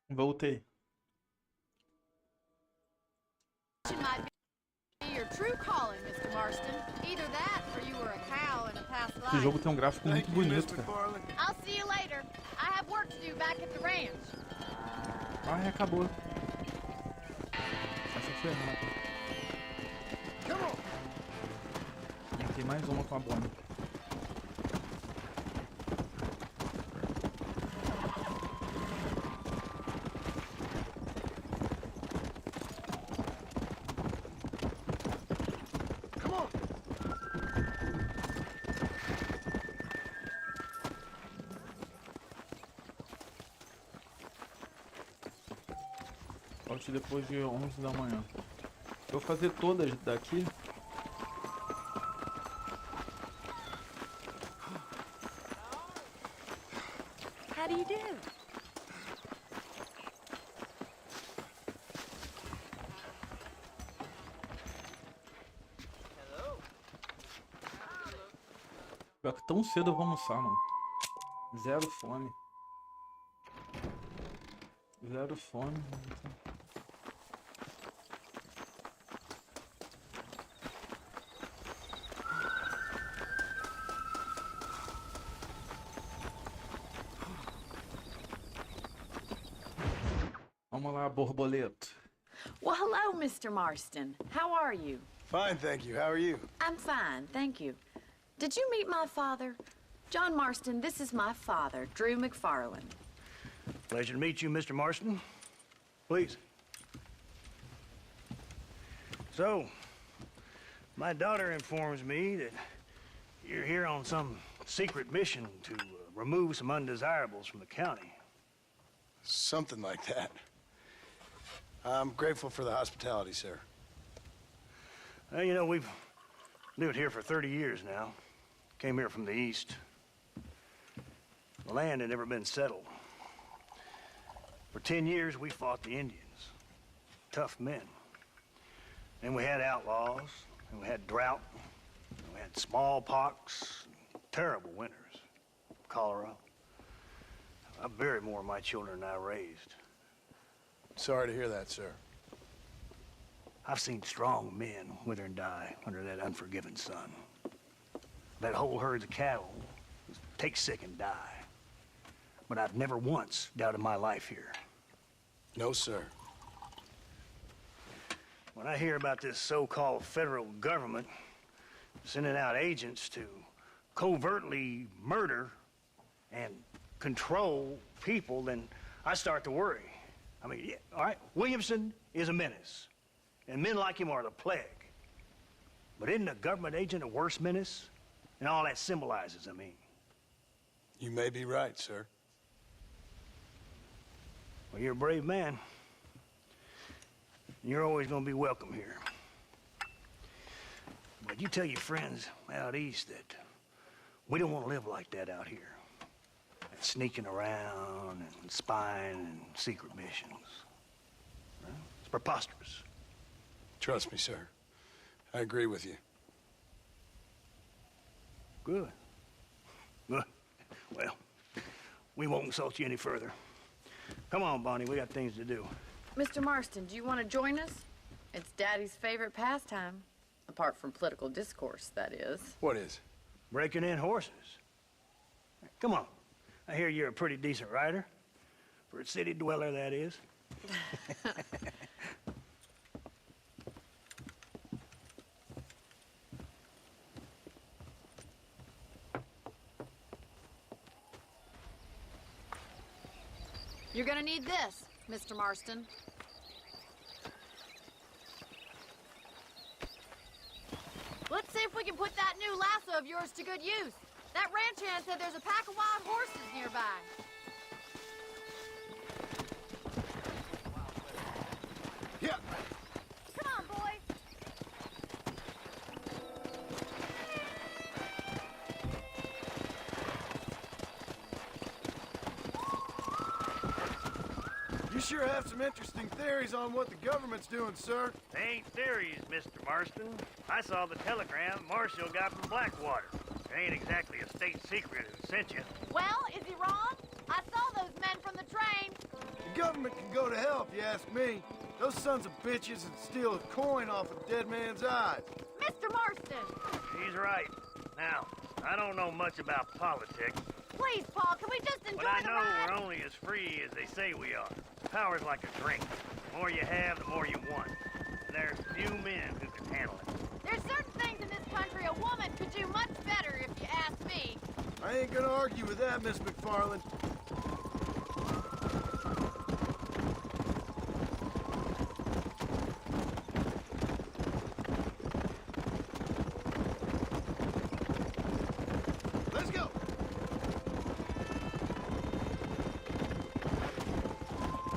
Voltei. Esse jogo tem um gráfico muito bonito, cara. Ah, acabou. Essa foi errada. Tem mais uma com a bomba. Volte depois de 11 da manhã. Eu vou fazer todas daqui. How do you do? Pior que tão cedo eu vou almoçar, mano. Zero fome. Zero fome. Vamos lá, borboleto. Well, hello, Mr. Marston. How are you? Fine, thank you. How are you? I'm fine, thank you. Did you meet my father? John Marston, this is my father, Drew McFarland. Pleasure to meet you, Mr. Marston. Please. So, my daughter informs me that you're here on some secret mission to remove some undesirables from the county. Something like that. I'm grateful for the hospitality, sir. Well, you know, we've lived here for 30 years now. Came here from the east. The land had never been settled. For 10 years, we fought the Indians. Tough men. And we had outlaws, and we had drought, and we had smallpox, terrible winters, cholera. I buried more of my children than I raised. Sorry to hear that, sir. I've seen strong men wither and die under that unforgiving sun. That whole herds of cattle take sick and die. But I've never once doubted my life here. No, sir. When I hear about this so-called federal government sending out agents to covertly murder and control people, then I start to worry. I mean, yeah, all right, Williamson is a menace, and men like him are the plague. But isn't a government agent a worse menace? And all that symbolizes, I mean. You may be right, sir. Well, you're a brave man. You're always gonna be welcome here. But you tell your friends out east that we don't want to live like that out here. That sneaking around and spying and secret missions. Well, it's preposterous. Trust me, sir. I agree with you. Good. Good. Well, we won't insult you any further. Come on, Bonnie, we got things to do. Mr. Marston, do you want to join us? It's Daddy's favorite pastime. Apart from political discourse, that is. What is? Breaking in horses. Come on. I hear you're a pretty decent rider. For a city dweller, that is. You're gonna need this, Mr. Marston. Let's see if we can put that new lasso of yours to good use. That ranch hand said there's a pack of wild horses nearby. Yeah. Come on, boy. You sure have some interesting theories on what the government's doing, sir. They ain't theories, Mr. Marston. I saw the telegram Marshall got from Blackwater. It ain't exactly a state secret who sent you. Well, is he wrong? I saw those men from the train. The government can go to hell if you ask me. Those sons of bitches would steal a coin off a dead man's eyes. Mr. Marston! He's right. Now, I don't know much about politics, Please, Paul, can we just enjoy but I the know ride? we're only as free as they say we are. Power's like a drink. The more you have, the more you want. And there's few men who can handle it. There's certain things in this country a woman could do much better, if you ask me. I ain't gonna argue with that, Miss McFarland. Let's go!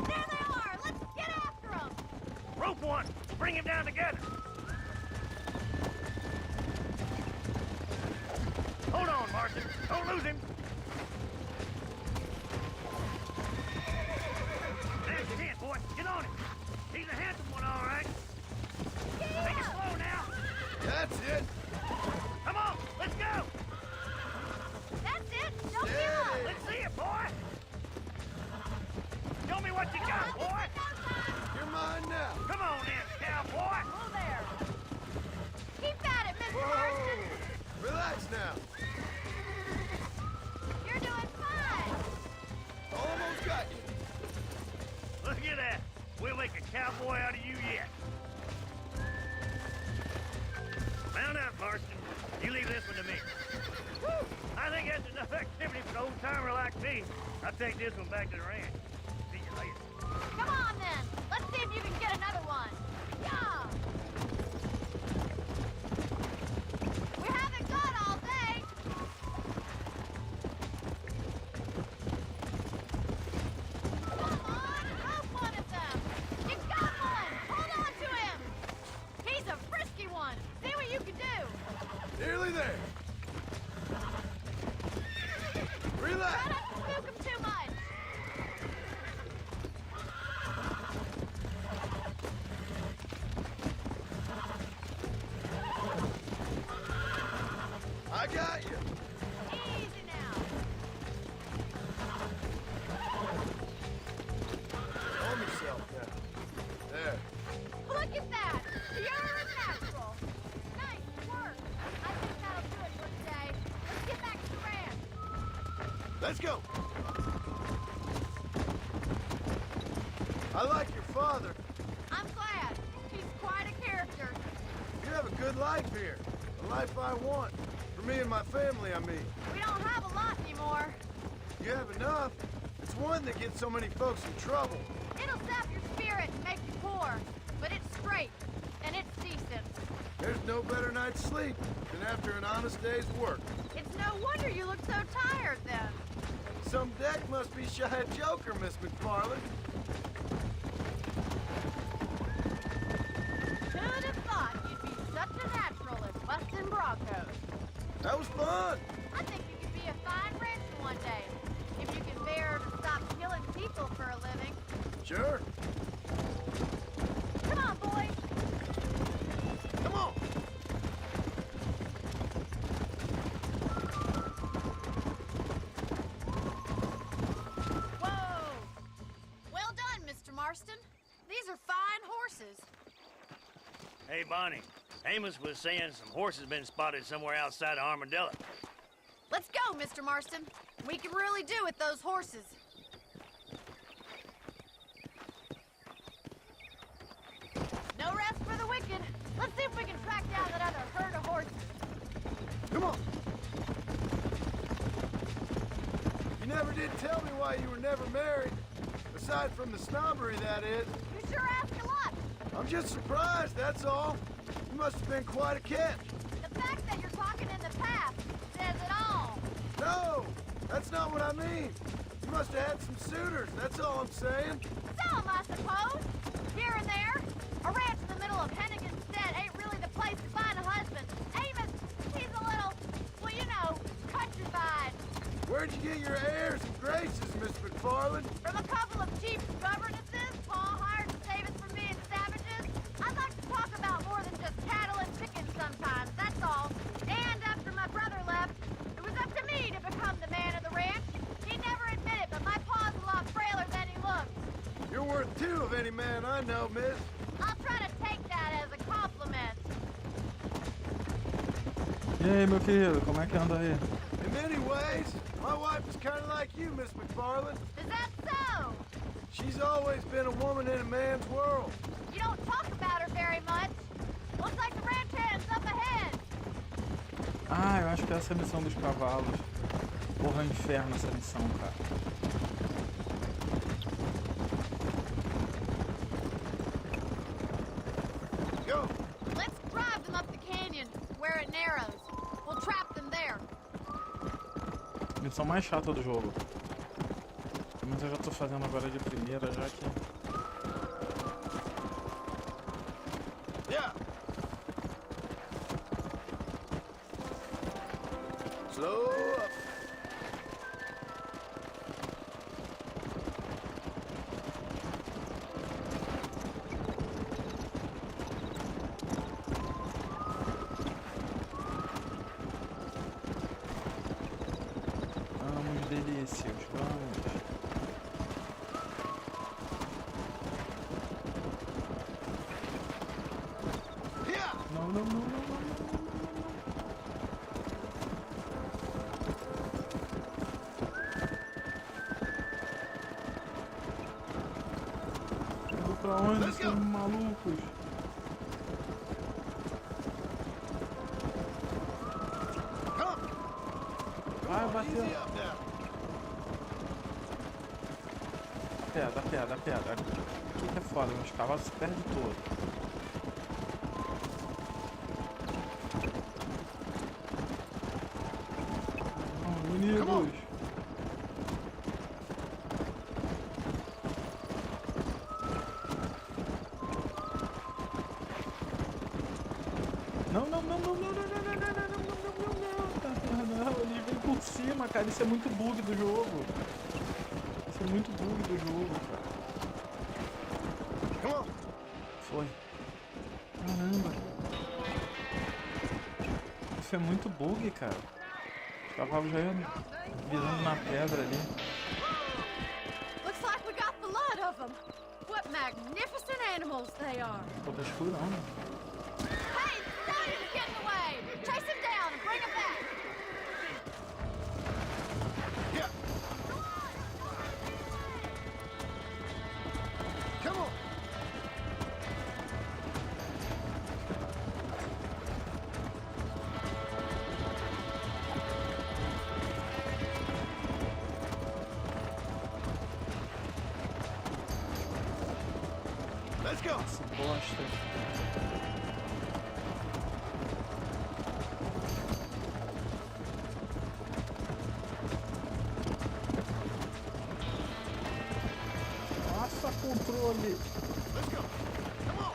There they are! Let's get after them! Rope one! Bring him down together! Hold on, Marston. Don't lose him. There's the tent, boy. Get on him. He's a handsome one, all right. Take it slow now. That's it! Come on, let's go. That's it! Don't give Steady. up! Let's see it, boy. Show me what you got, boy. You're mine now. Come on then, cowboy. Oh, there. Keep at it, Mr. Whoa! Marston! Relax now. You're doing fine! Almost got you. Look at that. old-timer like me, I'll take this one back to the ranch. See you later. Come on, then. Let's see if you can get another one. Yeah! We haven't got all day. Come on, rope one of them. You got one. Hold on to him. He's a frisky one. See what you can do. Nearly there. Relax. Try not to spook him too much. I got you. Easy now. Calm yourself now. There. Look at that. You're a natural. Nice work. I think that'll do it for today. Let's get back to the ranch. Let's go. I like your father. I'm glad. He's quite a character. You have a good life here. A life I want. For me and my family, I mean. We don't have a lot anymore. You have enough. It's one that gets so many folks in trouble. It'll sap your spirit and make you poor. But it's straight. And it's decent. There's no better night's sleep than after an honest day's work. It's no wonder you look so tired then. Some deck must be shy of Joker, Miss McFarland. Who'd have thought you'd be such a natural at busting Broncos? That was fun. I think you could be a fine rancher one day. If you can bear to stop killing people for a living. Sure. Come on, boys. Come on. Whoa! Well done, Mr. Marston. These are fine horses. Hey, Bonnie. Amos was saying some horses been spotted somewhere outside of Armadillo. Let's go, Mr. Marston. We can really do with those horses. No rest for the wicked. Let's see if we can track down that other herd of horses. Come on. You never did tell me why you were never married. Aside from the snobbery, that is. You sure ask a lot. I'm just surprised, that's all. You must have been quite a catch. The fact that you're talking in the past says it all. No, that's not what I mean. You must have had some suitors, that's all I'm saying. Some, I suppose. Here and there. A ranch in the middle of Hennigan's Stead ain't really the place to find a husband. Amos, he's a little, well, you know, countrified. Where'd you get your airs and graces, Miss McFarland? From a couple of cheap governesses Paul hired to save us from being savages. I'd like to talk about more than just cattle and chickens sometimes, that's all. And after my brother left, it was up to me to become the man of the ranch. He never admitted, but my pa's a lot frailer than he looks. You're worth two of any man I know, miss. I'll try to take that as a compliment. E aí, meu querido, como é que anda aí? In many ways, my wife is kind of like you, Miss McFarland. Is that so? She's always been a woman in a man's world. You don't talk about her very much. Looks like the ranch hand's up ahead. Ah, eu acho que essa é a missão dos cavalos. Porra, é um inferno essa missão, cara. Go. Let's drive them up the canyon, where it narrows. We'll trap them there. Missão mais chata do jogo. Mas eu já tô fazendo agora de primeira, já que... Yeah. Slow up. Vamos, delícias, vamos. Yeah. Não, não, não, não, não. Indo pra onde, Let's seus go. malucos? Come. Vai, Easy bateu. up now. pedra, a pedra. O que é foda? Meus cavalos se perdem todo. Unidos. Não, não, não, não, não, não, não, não, não, não, não, não, ele vem por cima, cara, isso é muito bug do jogo. Isso é muito bug do jogo, cara. Foi. Caramba. Isso é muito bug, cara. Os cavalos já iam virando na pedra ali. Looks like we got the lot of them. What magnificent animals they are. Pô, tá escurão, né? Hey, the stallion's getting away. Chase him down and bring him back. Yeah. Come on. Let's go. Essa bosta. Nossa, controle. Let's go. Come on.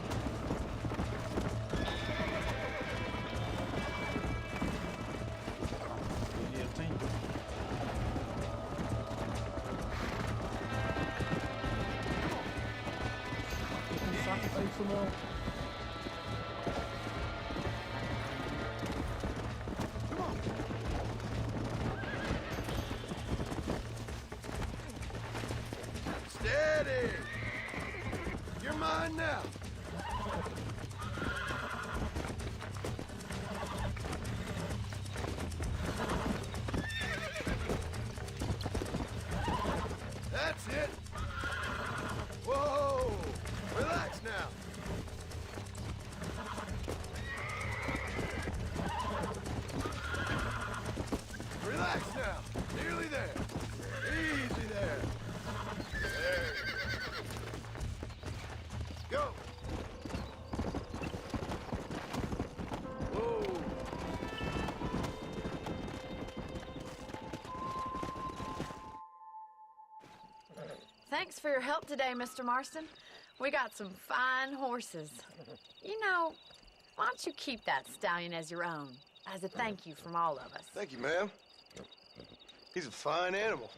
Bonito, hein? Tô com saco pra isso não. Steady. You're mine now. That's it. Whoa. Relax now. Relax now. Nearly there. Easy there. There. Go. Whoa. Thanks for your help today, Mr. Marston. We got some fine horses. You know, why don't you keep that stallion as your own, as a thank you from all of us? Thank you, ma'am. He's a fine animal.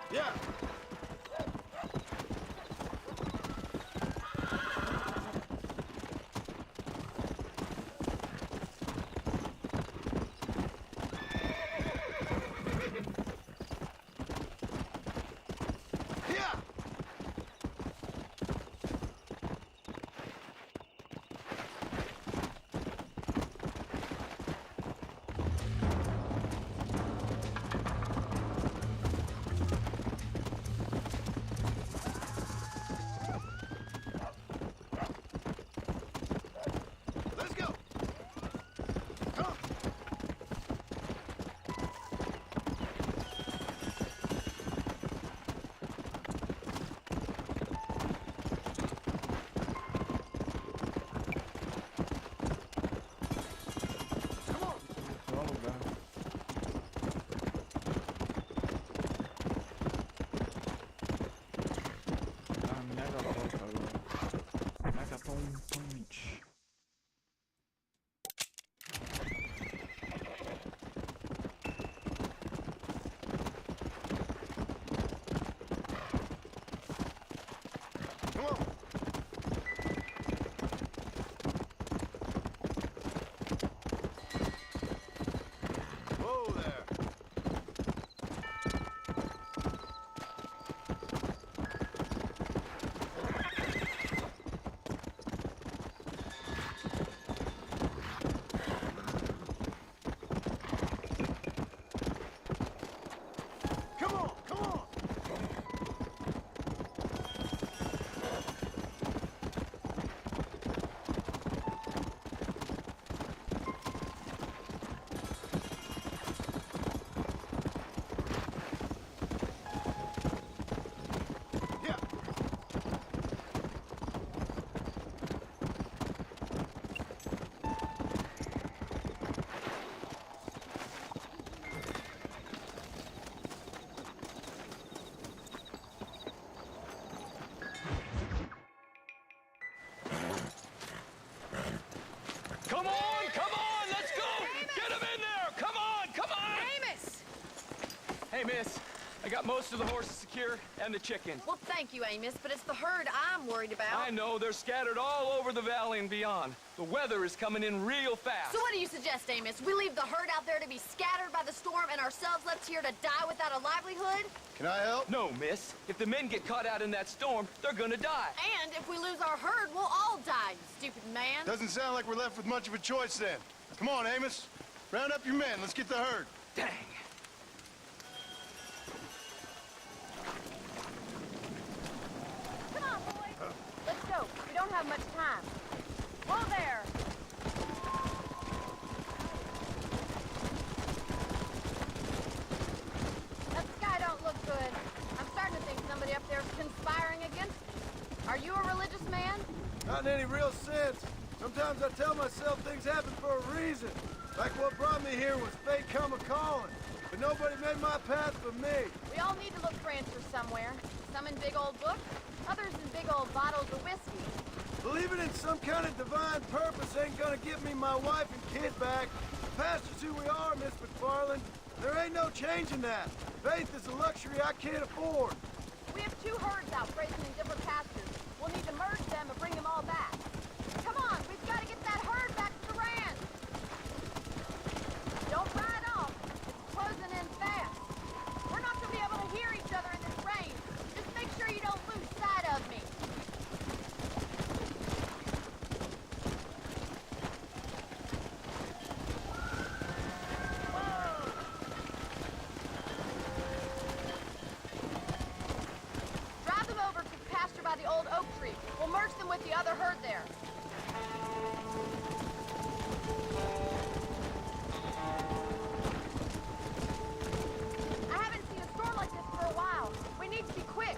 Yeah. I got most of the horses secure and the chickens. Well, thank you, Amos, but it's the herd I'm worried about. I know, they're scattered all over the valley and beyond. The weather is coming in real fast. So what do you suggest, Amos? We leave the herd out there to be scattered by the storm and ourselves left here to die without a livelihood? Can I help? No, miss. If the men get caught out in that storm, they're gonna die. And if we lose our herd, we'll all die, you stupid man. Doesn't sound like we're left with much of a choice then. Come on, Amos. Round up your men. Let's get the herd. Dang. Come on, boys. Let's go. We don't have much time. Whoa there. That sky don't look good. I'm starting to think somebody up there's conspiring against me. Are you a religious man? Not in any real sense. Sometimes I tell myself things happen for a reason. Like what brought me here was fate come a-calling. But nobody made my path for me. We all need to look for answers somewhere. Some in big old books, others in big old bottles of whiskey. Believing in some kind of divine purpose ain't gonna get me my wife and kid back. The past is who we are, Miss McFarland. There ain't no changing that. Faith is a luxury I can't afford. We have 2 herds out grazing in different pastures. We'll need to merge them and bring them all back. Come on, we've got to get that herd back to the ranch. Don't ride off. It's closing in fast. We're not going to be able to hear each other in this rain. Just make sure you don't lose sight of me. Drive them over to the pasture by the old oak tree. We'll merge them with the other herd there. I haven't seen a storm like this for a while. We need to be quick.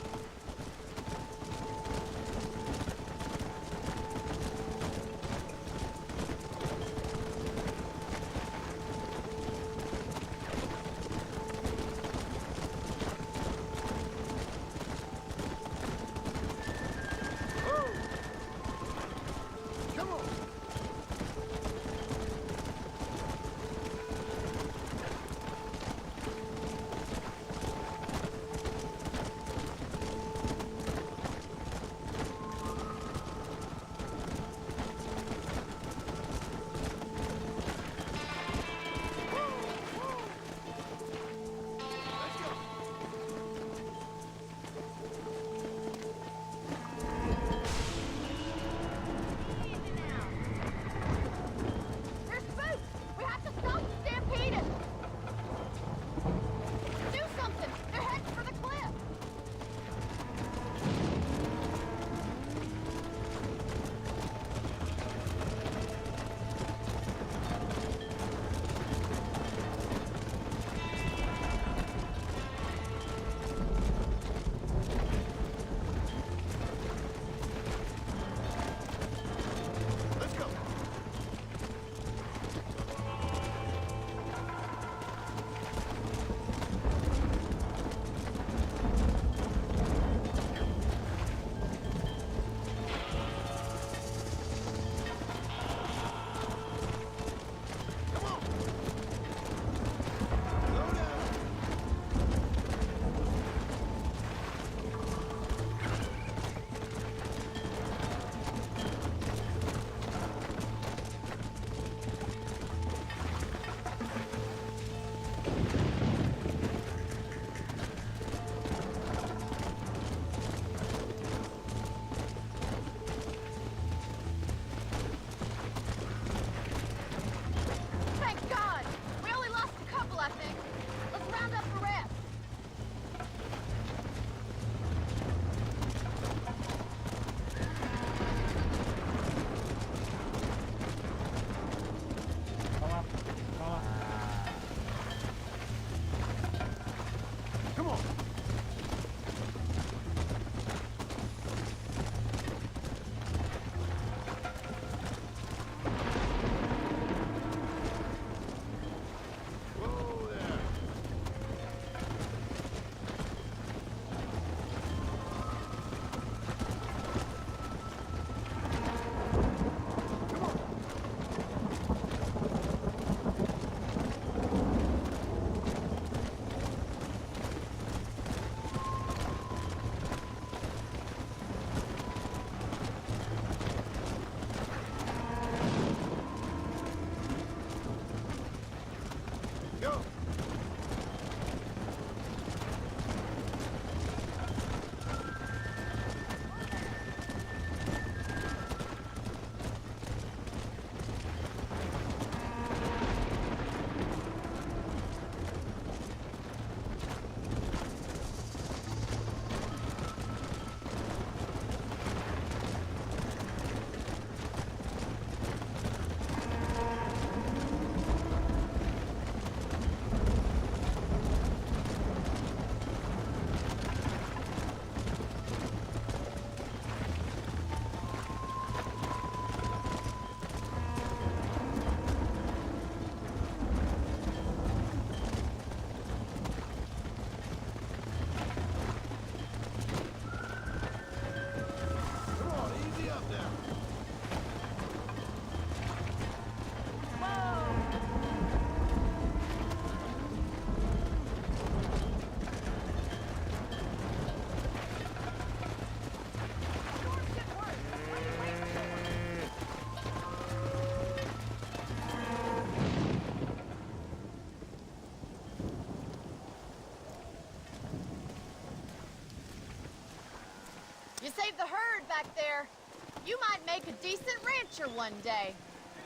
You might make a decent rancher one day.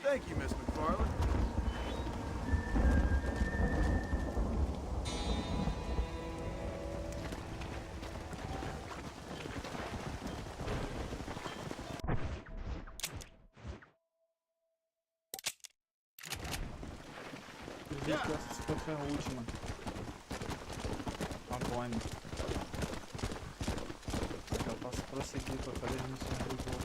Thank you, Miss McFarland. Acredito que essa foi a última. Agora. Eu posso prosseguir para fazer as missões do jogo.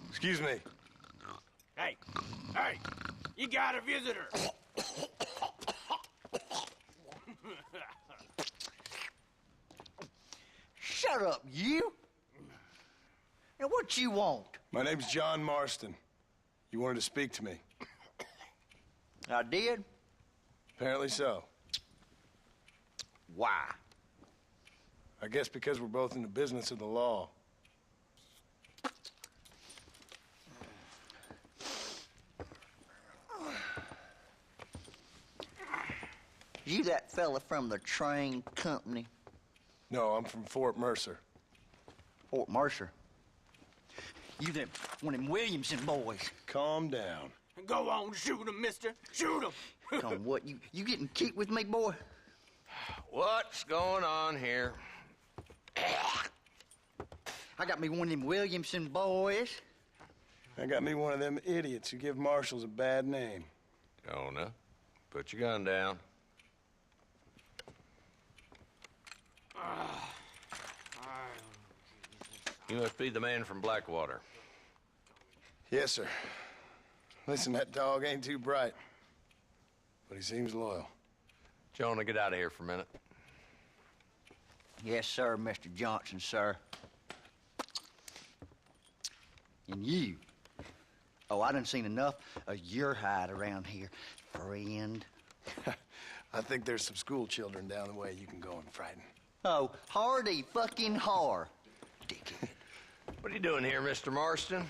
Excuse me. Hey, hey, you got a visitor. Shut up, you! Now, what you want? My name's John Marston. You wanted to speak to me. I did? Apparently so. Why? I guess because we're both in the business of the law. You that fella from the train company? No, I'm from Fort Mercer. Fort Mercer? You them one of them Williamson boys? Calm down. Go on, shoot him, mister. Shoot him. Come on, what? You getting cute with me, boy? What's going on here? I got me one of them Williamson boys. I got me one of them idiots who give marshals a bad name. Jonah, put your gun down. You must be the man from Blackwater. Yes, sir. Listen, that dog ain't too bright, but he seems loyal. Jonah, get out of here for a minute. Yes, sir, Mr. Johnson, sir. And you. Oh, I done seen enough of your hide around here, friend. I think there's some school children down the way you can go and frighten. Oh, hardy fucking har. Dickhead. What are you doing here, Mr. Marston?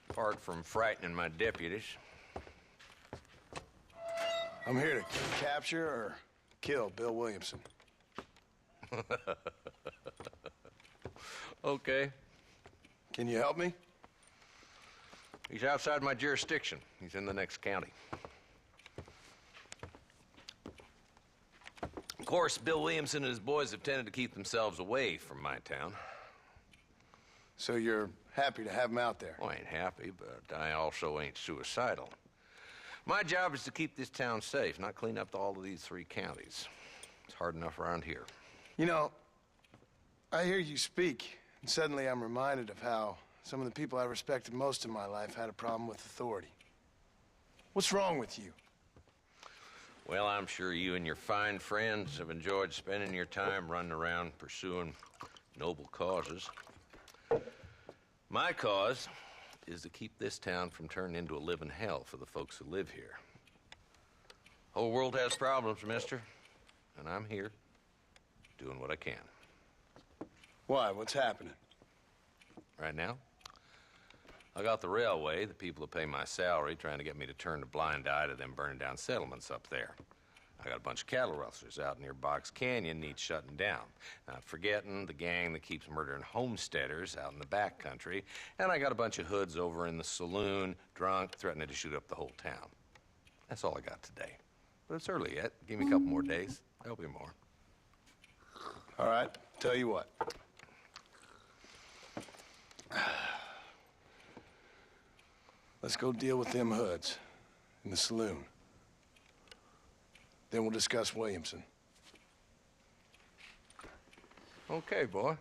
Apart from frightening my deputies. I'm here to capture or kill Bill Williamson. Okay. Can you help me? He's outside my jurisdiction. He's in the next county. Of course, Bill Williamson and his boys have tended to keep themselves away from my town. So you're happy to have him out there? Well, I ain't happy, but I also ain't suicidal. My job is to keep this town safe, not clean up all of these 3 counties. It's hard enough around here. You know, I hear you speak, and suddenly I'm reminded of how some of the people I respected most in my life had a problem with authority. What's wrong with you? Well, I'm sure you and your fine friends have enjoyed spending your time running around pursuing noble causes. My cause is to keep this town from turning into a living hell for the folks who live here. Whole world has problems, mister, and I'm here doing what I can. Why? What's happening? Right now, I got the railway, the people who pay my salary, trying to get me to turn a blind eye to them burning down settlements up there. I got a bunch of cattle rustlers out near Box Canyon needs shutting down. Not forgetting the gang that keeps murdering homesteaders out in the back country. And I got a bunch of hoods over in the saloon, drunk, threatening to shoot up the whole town. That's all I got today. But it's early yet. Give me a couple more days. There'll be more. All right, tell you what. Let's go deal with them hoods in the saloon. Then we'll discuss Williamson. Okay, boy.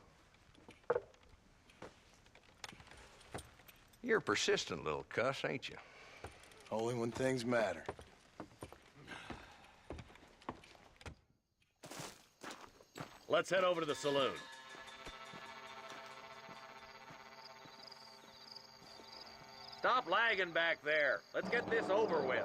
You're a persistent little cuss, ain't you? Only when things matter. Let's head over to the saloon. Stop lagging back there. Let's get this over with.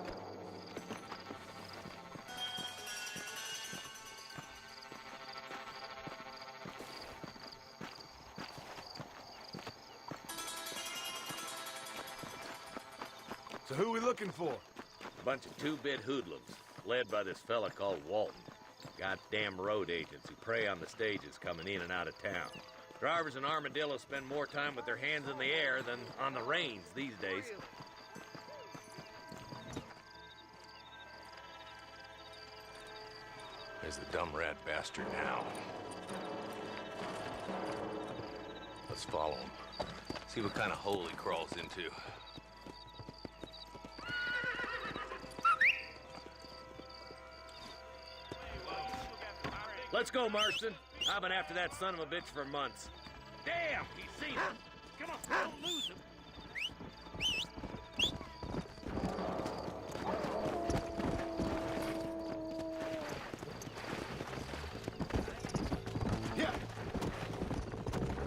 So who are we looking for? A bunch of two-bit hoodlums, led by this fella called Walton. Goddamn road agents who prey on the stages coming in and out of town. Drivers in Armadillo spend more time with their hands in the air than on the reins these days. There's the dumb rat bastard now. Let's follow him. See what kind of hole he crawls into. Let's go, Marston. I've been after that son of a bitch for months. Damn, he's seen him. Come on, don't lose him. Yeah.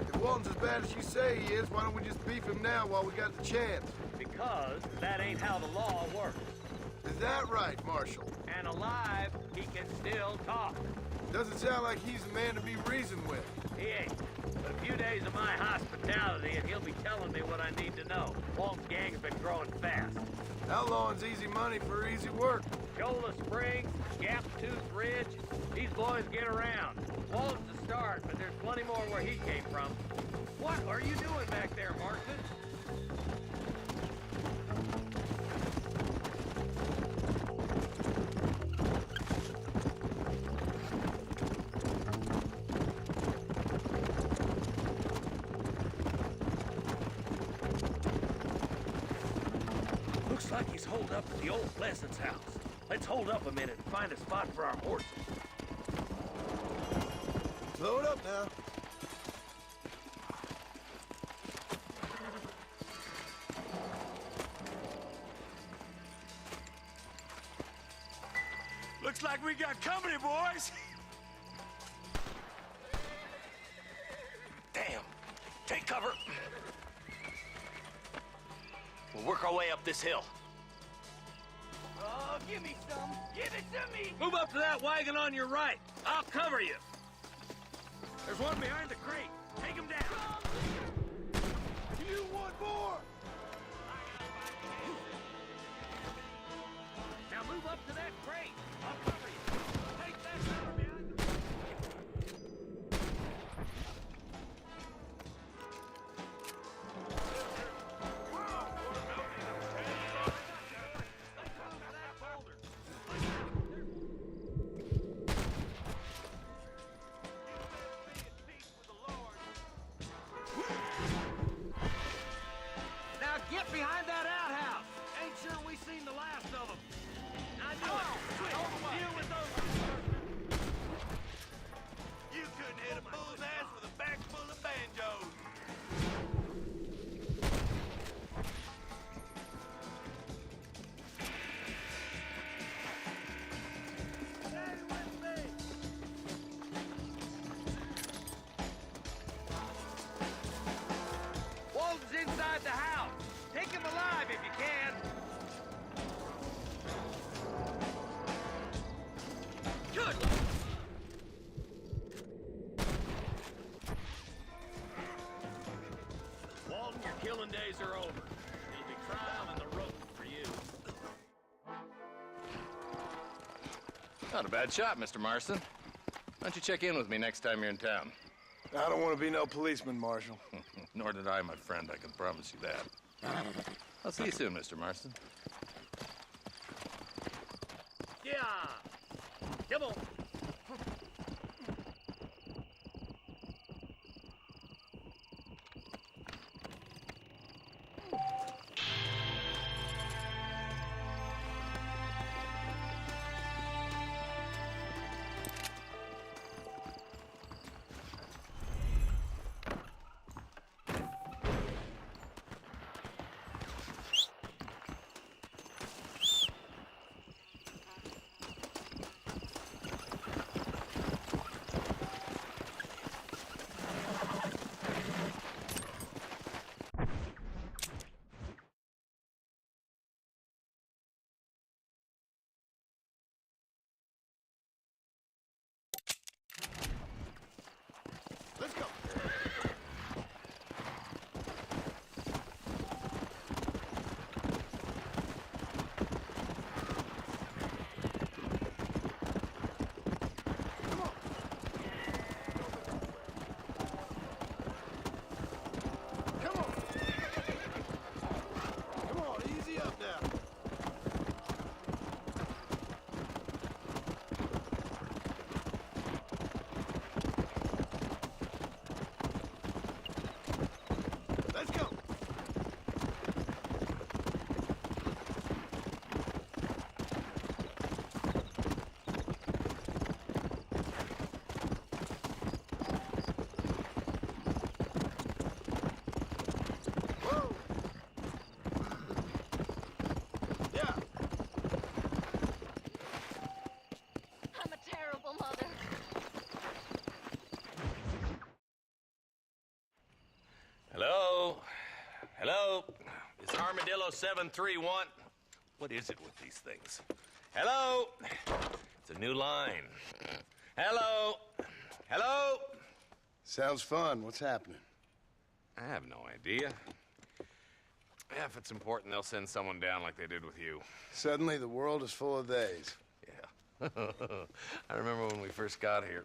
If Walton's as bad as you say he is, why don't we just beef him now while we got the chance? Because that ain't how the law works. Is that right, Marshal? And alive, he can still talk. Doesn't sound like he's a man to be reasoned with. He ain't. But a few days of my hospitality and he'll be telling me what I need to know. Walt's gang's been growing fast. Outlawing's easy money for easy work. Shola Springs, Gap Tooth Ridge, these boys get around. Walt's the start, but there's plenty more where he came from. What are you doing back there, Marston? Looks like he's holed up at the old Pleasance house. Let's hold up a minute and find a spot for our horses. Slow it up now. Looks like we got company, boys. Damn. Take cover. We'll work our way up this hill. Oh, give me some. Give it to me. Move up to that wagon on your right. I'll cover you. There's one behind the crate. Take him down. You want more? Now move up to that crate. I'll cover you. Take that cover behind the... Now get behind that outhouse. Ain't sure we seen the last of them. Now do it. Quick. Deal inside the house. Take him alive if you can. Good. Walton, your killing days are over. It'll be trial and the rope for you. Not a bad shot, Mr. Marston. Why don't you check in with me next time you're in town? I don't want to be no policeman, Marshal. Nor did I, my friend. I can promise you that. I'll see you soon, Mr. Marston. Yeah. Come on. Let's go. Come on, easy up now. Let's go. Woo! Yeah. I'm a terrible mother. Hello? Hello? Is Armadillo 731? What is it with these things? Hello? It's a new line. Hello? Hello? Sounds fun. What's happening? I have no idea. Yeah, if it's important, they'll send someone down like they did with you. Suddenly, the world is full of days. Yeah. I remember when we first got here.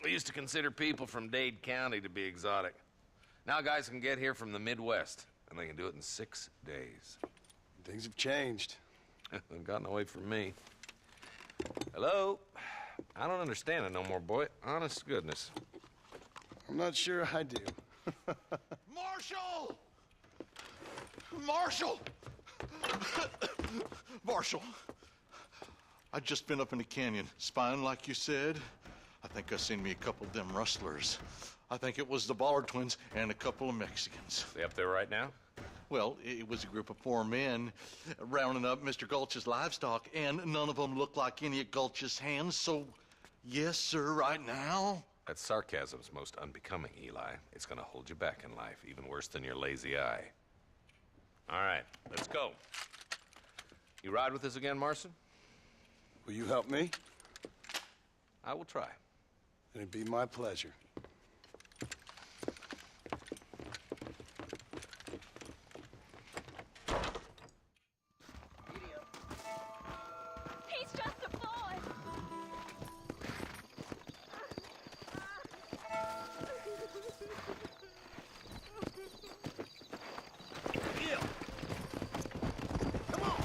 We used to consider people from Dade County to be exotic. Now guys can get here from the Midwest, and they can do it in 6 days. Things have changed. They've gotten away from me. Hello? I don't understand it no more, boy. Honest to goodness. I'm not sure I do. Marshal! Marshal! Marshal! I'd just been up in the canyon, spying like you said. I think I seen me a couple of them rustlers. I think it was the Ballard twins and a couple of Mexicans. They up there right now? Well, it was a group of 4 men rounding up Mr. Gulch's livestock, and none of them looked like any of Gulch's hands, so yes, sir, right now. That sarcasm's most unbecoming, Eli. It's gonna hold you back in life, even worse than your lazy eye. All right, let's go. You ride with us again, Marston? Will you help me? I will try. It'd be my pleasure. He's just a boy. Yeah. Come on.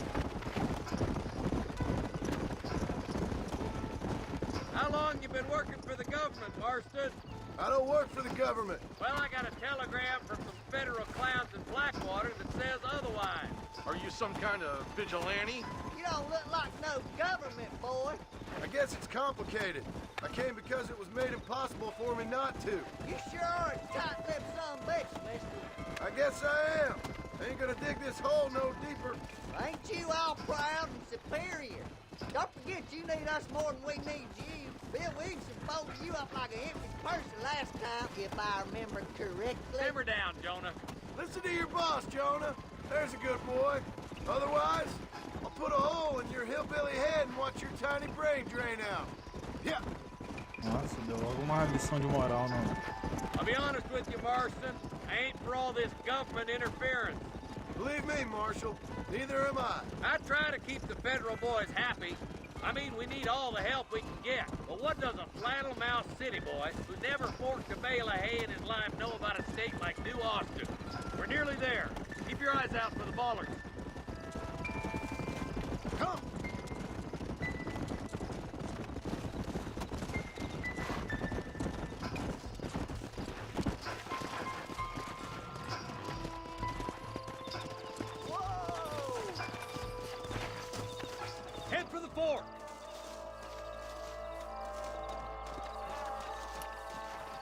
How long you been working for the government, Marston? I don't work for the government. Well, I got a telegram from some federal clowns in Blackwater that says otherwise. Are you some kind of vigilante? You don't look like no government, boy. I guess it's complicated. I came because it was made impossible for me not to. You sure are a tight-lipped son of a bitch, mister. I guess I am. Ain't gonna dig this hole no deeper. Ain't you all proud and superior? Don't forget you need us more than we need you. Bill Williamson folded you up like an empty person last time, if I remember correctly. Simmer down, Jonah. Listen to your boss, Jonah. There's a good boy. Otherwise, I'll put a hole in your hillbilly head and watch your tiny brain drain out. Yeah. Nossa, deu logo uma lição de moral, não. I'll be honest with you, Marston. I ain't for all this government interference. Believe me, Marshal, neither am I. I try to keep the federal boys happy. I mean, we need all the help we can get. But what does a flannel-mouthed city boy who never forked a bale of hay in his life know about a state like New Austin? We're nearly there. Keep your eyes out for the bollards. Come! Head for the fort.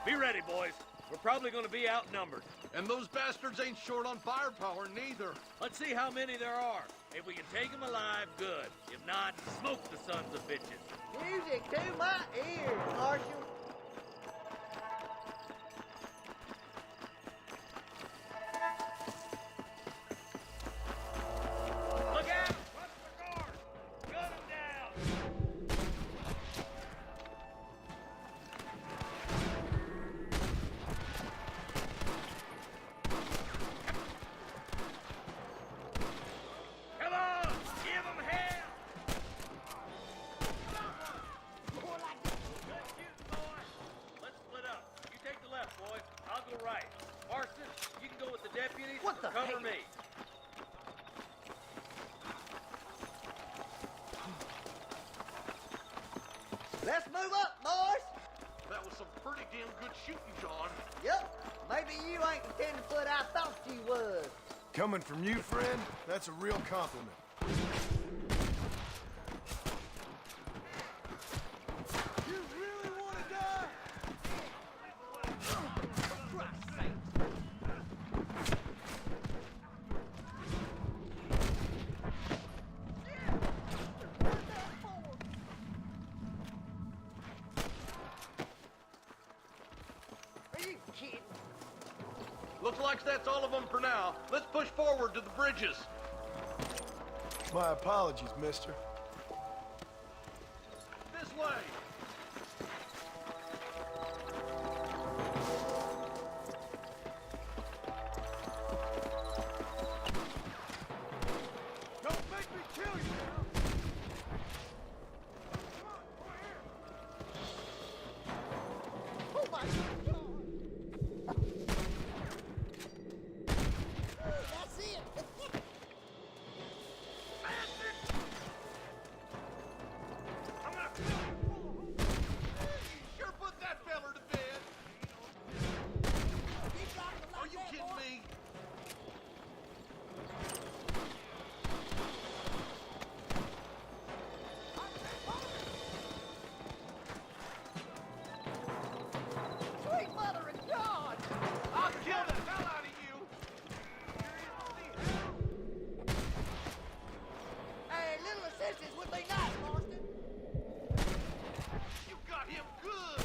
Be ready, boys. We're probably going to be outnumbered. And those bastards ain't short on firepower, neither. Let's see how many there are. If we can take them alive, good. If not, smoke the sons of bitches. Music to my ears, Marshal. Look out! Watch the guard! Gun them down! Come on! Give them hell! Good shooting, boy. Let's split up. You take the left, boy. I'll go right. Marston, you can go with the deputies. What the Cover heck? me. Let's move up, boys. That was some pretty damn good shooting, John. Yep. Maybe you ain't the tenderfoot I thought you was. Coming from you, friend, that's a real compliment. You really want to die? For Christ's sake. Are you kidding? Looks like that's all of them for now. Let's push forward to the bridges. My apologies, mister. This way. Don't make me kill you now! Oh my God! That's it! I'm gonna kill you. Sure put that feller to bed. Are you kidding me? Sweet mother of God! I'll kill the hell out of you. Hey, little assistance would be nice, Marston. You got him good.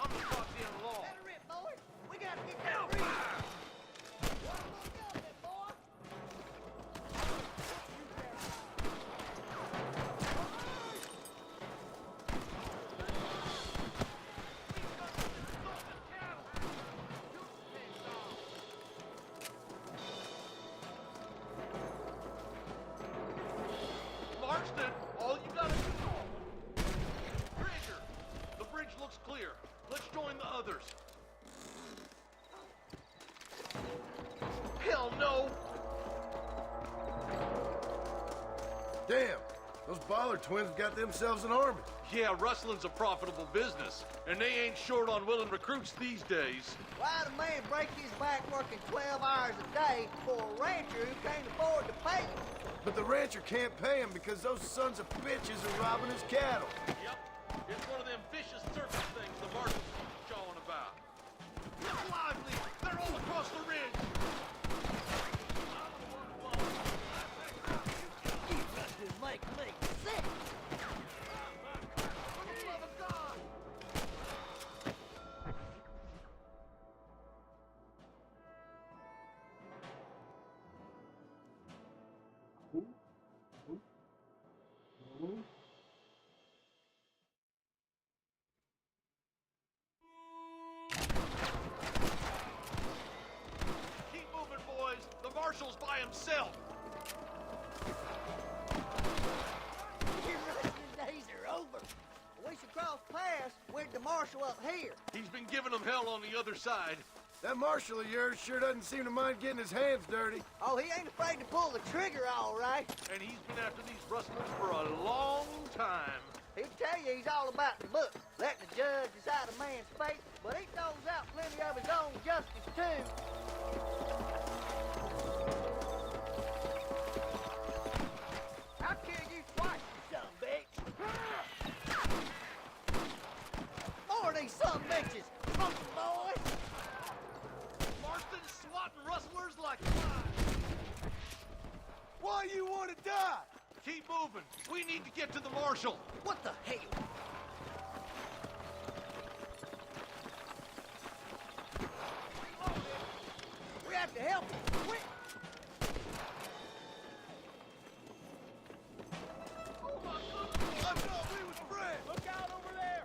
I'm the goddamn law. Better it, boys. We gotta get that bridge. One more gun, boy. Marston, all you gotta do. Granger, the bridge looks clear. Let's join the others. Hell no! Damn, those Bollard twins have got themselves an army. Yeah, rustling's a profitable business, and they ain't short on willing recruits these days. Why'd a man break his back working 12 hours a day for a rancher who can't afford to pay him? But the rancher can't pay him because those sons of bitches are robbing his cattle. Yep, it's one of them vicious circus things the marshal's jawing about. Look lively! They're all across the ridge! himself. Your wrestling days are over. We should cross paths with the marshal up here. He's been giving them hell on the other side. That marshal of yours sure doesn't seem to mind getting his hands dirty. Oh, he ain't afraid to pull the trigger, all right. And he's been after these rustlers for a long time. He'll tell you he's all about the book, letting the judge decide a man's fate, but he throws out plenty of his own justice, too. I'll kill you twice, you son of a bitch. More of these son of bitches. Monkey boys. Marston's swatting rustlers like flies. Why you want to die? Keep moving. We need to get to the marshal. What the hell? We have to help him. Quick! I thought we was friends. Look out over there!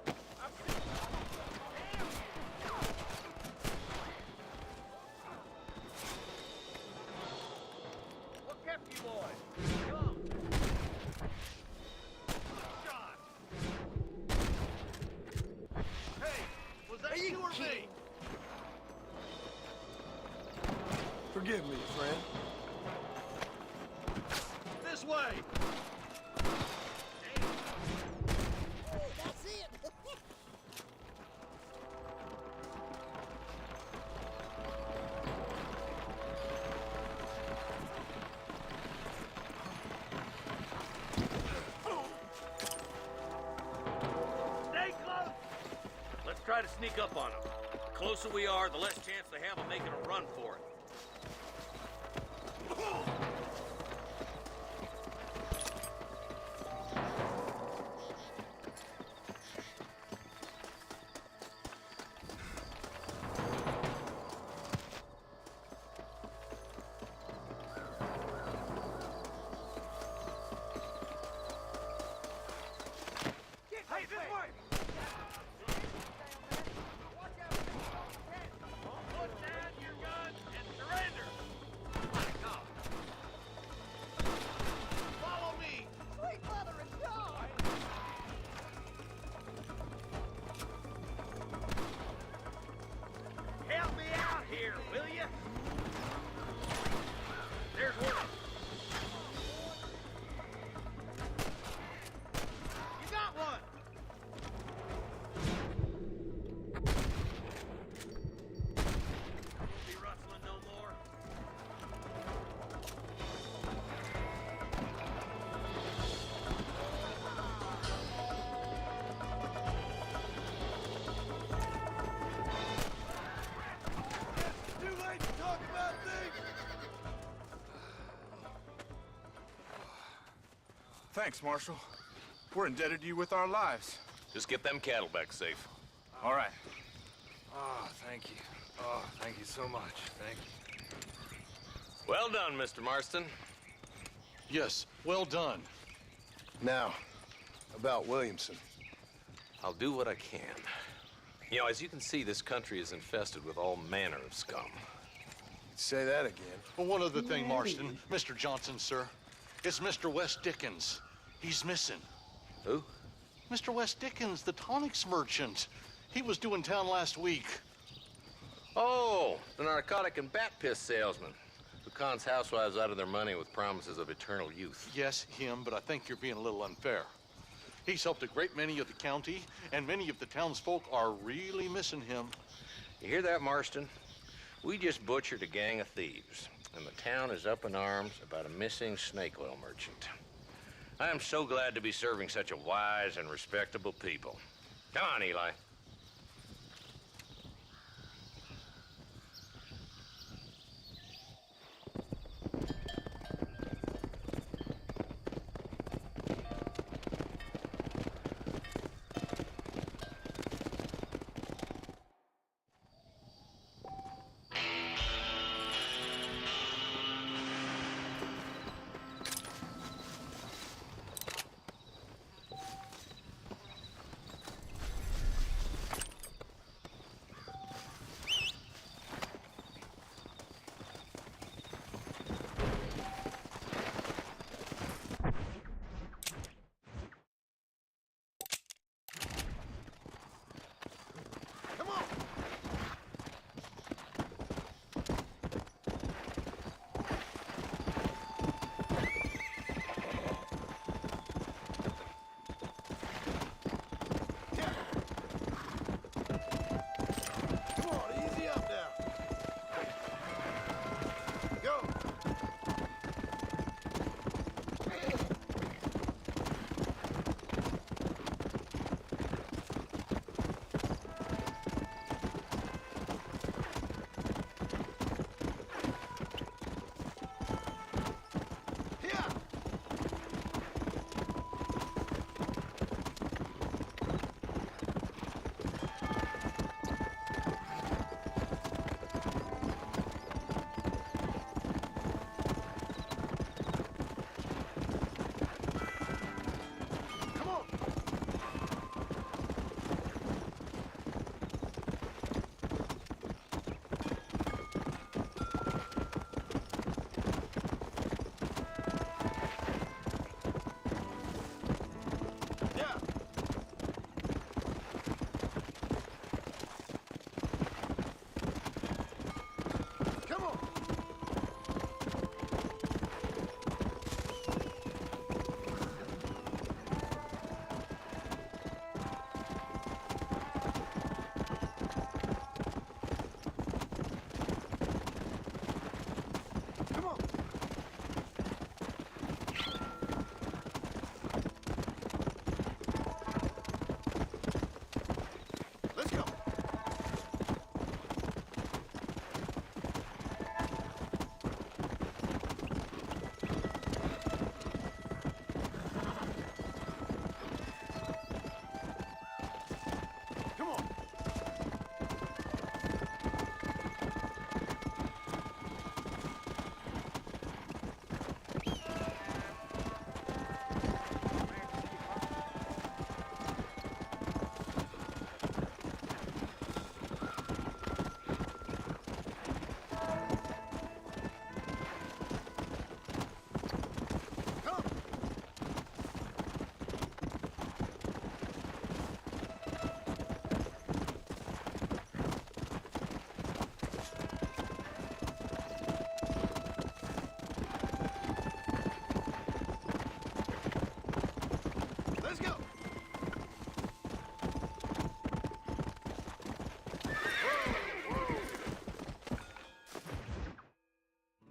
What kept you boys? Come on. Good shot. Hey, was that you or me? Forgive me, friend. This way. Oh, that's it. Stay close! Let's try to sneak up on them. The closer we are, the less chance they have of making a run for it. Hey, this way! Put down your guns and surrender! My God! Follow me. Sweet mother of God! Help me out here, will you? There's one. You got one. Won't be rustling no more. Too late to talk about things. Thanks, Marshal. We're indebted to you with our lives. Just get them cattle back safe. All right. Oh, thank you. Oh, thank you so much. Thank you. Well done, Mr. Marston. Yes, well done. Now, about Williamson. I'll do what I can. You know, as you can see, this country is infested with all manner of scum. Say that again. Well, one other thing, Marston. Mr. Johnson, sir. It's Mr. West Dickens. He's missing. Who? Mr. West Dickens, the tonics merchant. He was due in town last week. Oh, the narcotic and bat piss salesman who cons housewives out of their money with promises of eternal youth. Yes, him, but I think you're being a little unfair. He's helped a great many of the county, and many of the townsfolk are really missing him. You hear that, Marston? We just butchered a gang of thieves, and the town is up in arms about a missing snake oil merchant. I am so glad to be serving such a wise and respectable people. Come on, Eli.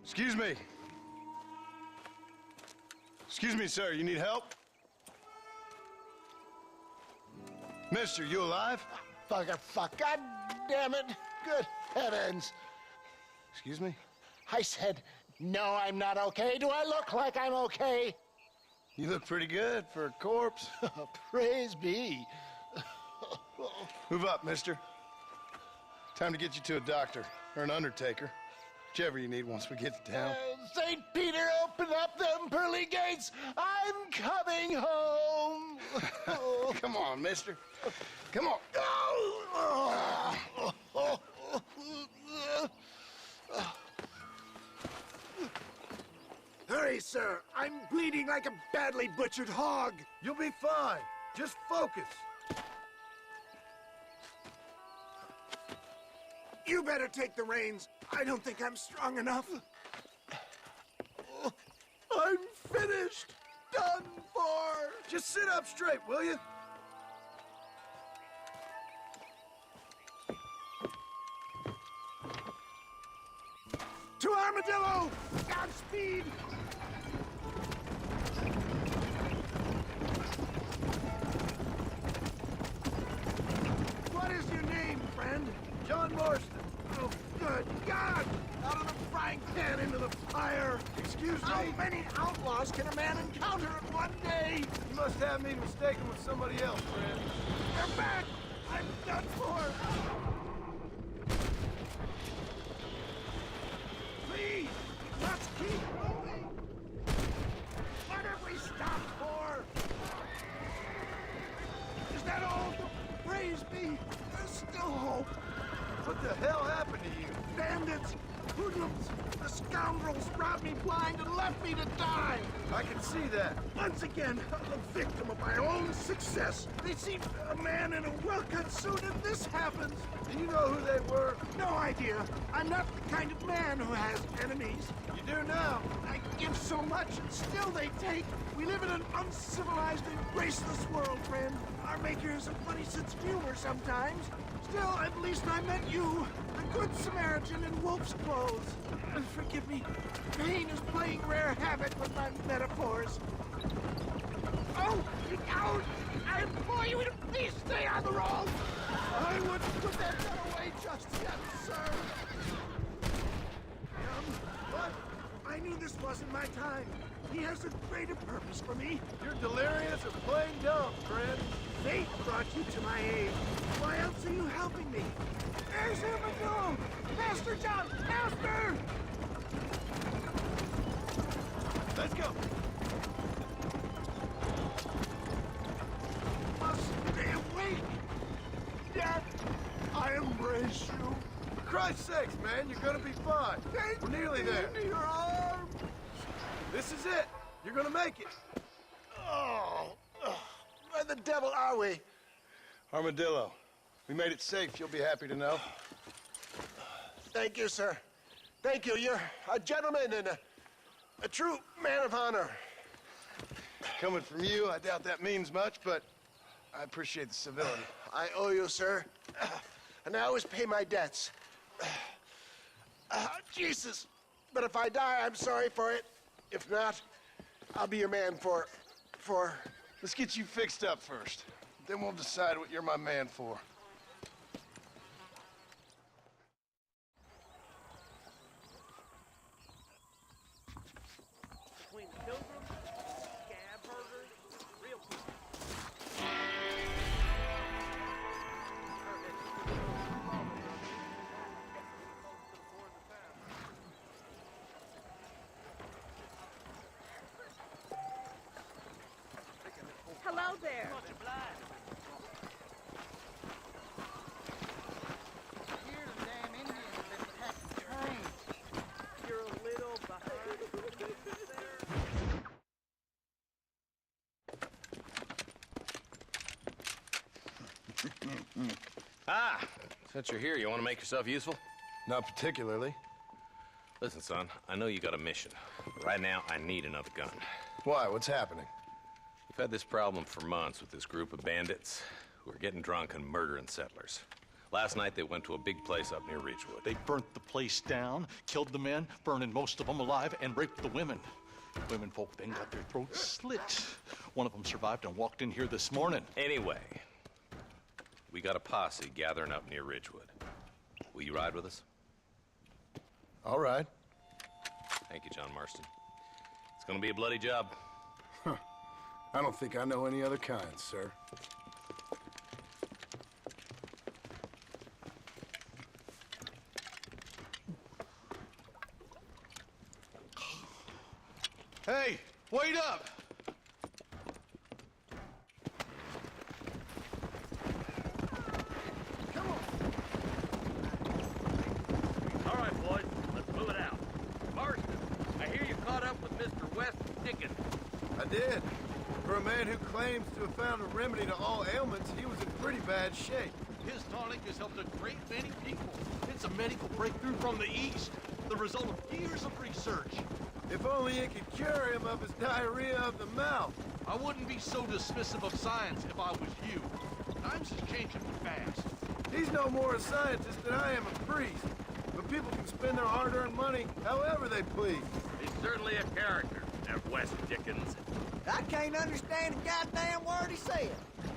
Excuse me. Excuse me, sir. You need help? Mister, you alive? Fuck. God damn it. Good heavens. Excuse me? I said, no, I'm not okay. Do I look like I'm okay? You look pretty good for a corpse. Praise be. Move up, mister. Time to get you to a doctor or an undertaker. Whichever you need once we get to town. St. Peter, open up them pearly gates. I'm coming home. Come on, mister. Come on. Hurry, sir. I'm bleeding like a badly butchered hog. You'll be fine. Just focus. You better take the reins. I don't think I'm strong enough. I'm finished. Done for. Just sit up straight, will you? To Armadillo! Godspeed! What is your name, friend? John Marston. Oh, good God! Out of the frying pan into the fire! Excuse me? How many outlaws can a man encounter in one day? You must have me mistaken with somebody else, friend. They're back! I'm done for! Please! Let's keep moving! What have we stopped for? Is that all? Praise be! There's still hope! What the hell happened to you? Bandits! Hoodlums! The scoundrels robbed me blind and left me to die! I can see that. Once again, a victim of my own success. They see a man in a well-cut suit and this happens. Do you know who they were? No idea. I'm not the kind of man who has enemies. You do now. I give so much and still they take. We live in an uncivilized and graceless world, friend. Our maker has a funny sense of humor sometimes. Still, at least I met you, a good Samaritan in wolf's clothes. Forgive me, pain is playing rare havoc with my metaphors. Oh, out! I implore you to please stay on the road! I wouldn't put that gun away just yet, sir. What? I knew this wasn't my time. He has a greater purpose for me. You're delirious or plain dumb, friend. Fate brought you to my aid. Why else are you helping me? There's Armadillo! Master John! Master! Let's go! Must stay awake! Dad, I embrace you. For Christ's sakes, man, you're gonna be fine. We're nearly there. Your arm. This is it. You're gonna make it. Oh, where the devil are we? Armadillo. We made it safe, you'll be happy to know. Thank you, sir. Thank you. You're a gentleman and a true man of honor. Coming from you, I doubt that means much, but I appreciate the civility. I owe you, sir. And I always pay my debts. Jesus. But if I die, I'm sorry for it. If not, I'll be your man for... Let's get you fixed up first. Then we'll decide what you're my man for. Between the pilgrims, scab burgers, real people. Hello there. You're a little behind. Ah, since you're here, you want to make yourself useful? Not particularly. Listen, son, I know you got a mission. But right now, I need another gun. Why? What's happening? We've had this problem for months with this group of bandits who are getting drunk and murdering settlers. Last night they went to a big place up near Ridgewood. They burnt the place down, killed the men, burning most of them alive, and raped the women. Women folk then got their throats slit. One of them survived and walked in here this morning. Anyway, we got a posse gathering up near Ridgewood. Will you ride with us? All right. Thank you, John Marston. It's gonna be a bloody job. Huh. I don't think I know any other kind, sir. Hey, wait up! All right, boys, let's move it out. Marston, I hear you caught up with Mr. West Dickens. I did. For a man who claims to have found a remedy to all ailments, he was in pretty bad shape. His tonic has helped a great many people. It's a medical breakthrough from the East, the result of years of research. If only it could cure him of his diarrhea of the mouth. I wouldn't be so dismissive of science if I was you. Times is changing fast. He's no more a scientist than I am a priest. But people can spend their hard-earned money however they please. He's certainly a character, that West Dickens. I can't understand a goddamn word he said.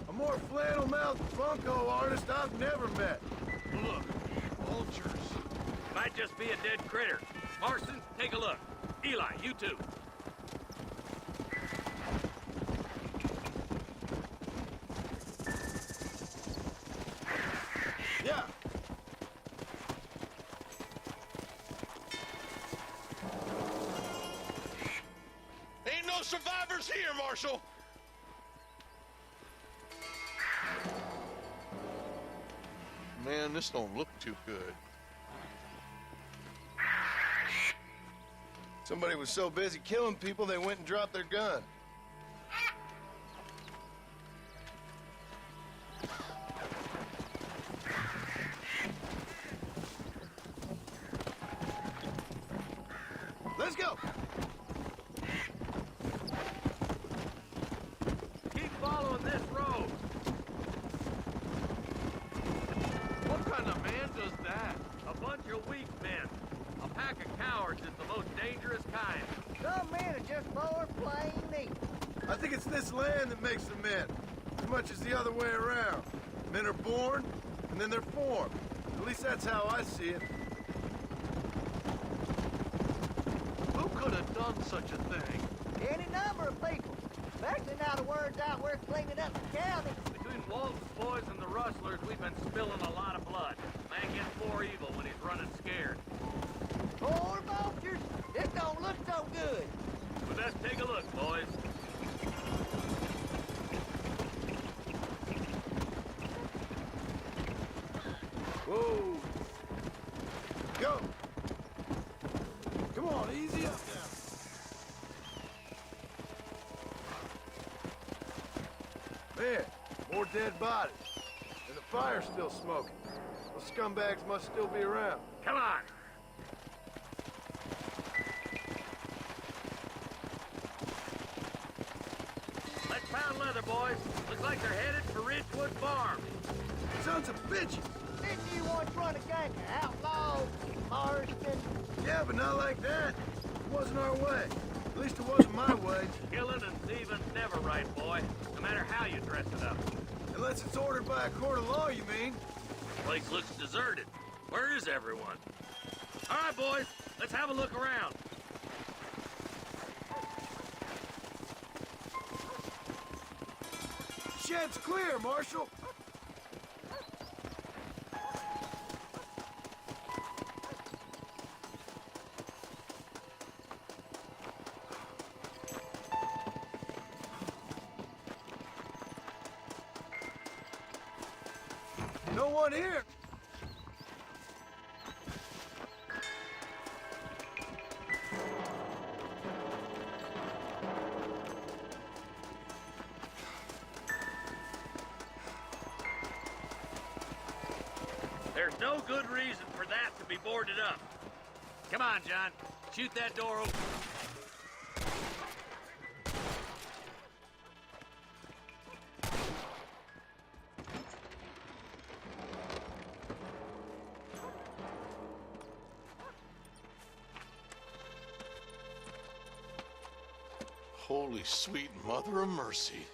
A more flannel-mouthed bunco artist I've never met. Look, vultures. Might just be a dead critter. Marston, take a look. Eli, you too. Yeah. Ain't no survivors here, Marshal! Man, this don't look too good. Somebody was so busy killing people, they went and dropped their gun. Let's go. Keep following this road. What kind of man does that? A bunch of weak men. A pack of cowards is the most dangerous kind. Some men are just born plain neat. I think it's this land that makes them men, as much as the other way around. Men are born, and then they're formed. At least that's how I see it. Who could have done such a thing? Any number of people. Especially now the word's out we're cleaning up the county. Between Walton's boys and the rustlers, we've been spilling a lot of blood. Man gets more evil when he's running scared. Poor vultures. This don't look so good. But let's take a look, boys. Whoa. Go. Come on, easy up now. Man, more dead bodies. And the fire's still smoking. Those scumbags must still be around. Come on. Let's pound leather, boys. Looks like they're headed for Ridgewood Farm. Sons of bitches! Didn't you once run a gang of outlaws, Marston? Yeah, but not like that. It wasn't our way. At least it wasn't my way. Killing and thieving's never right, boy. No matter how you dress it up. Unless it's ordered by a court of law, you mean? Place looks deserted. Where is everyone? All right, boys. Let's have a look around. Shed's clear, Marshal. No one here. There's no good reason for that to be boarded up. Come on, John. Shoot that door open. Holy sweet mother of mercy.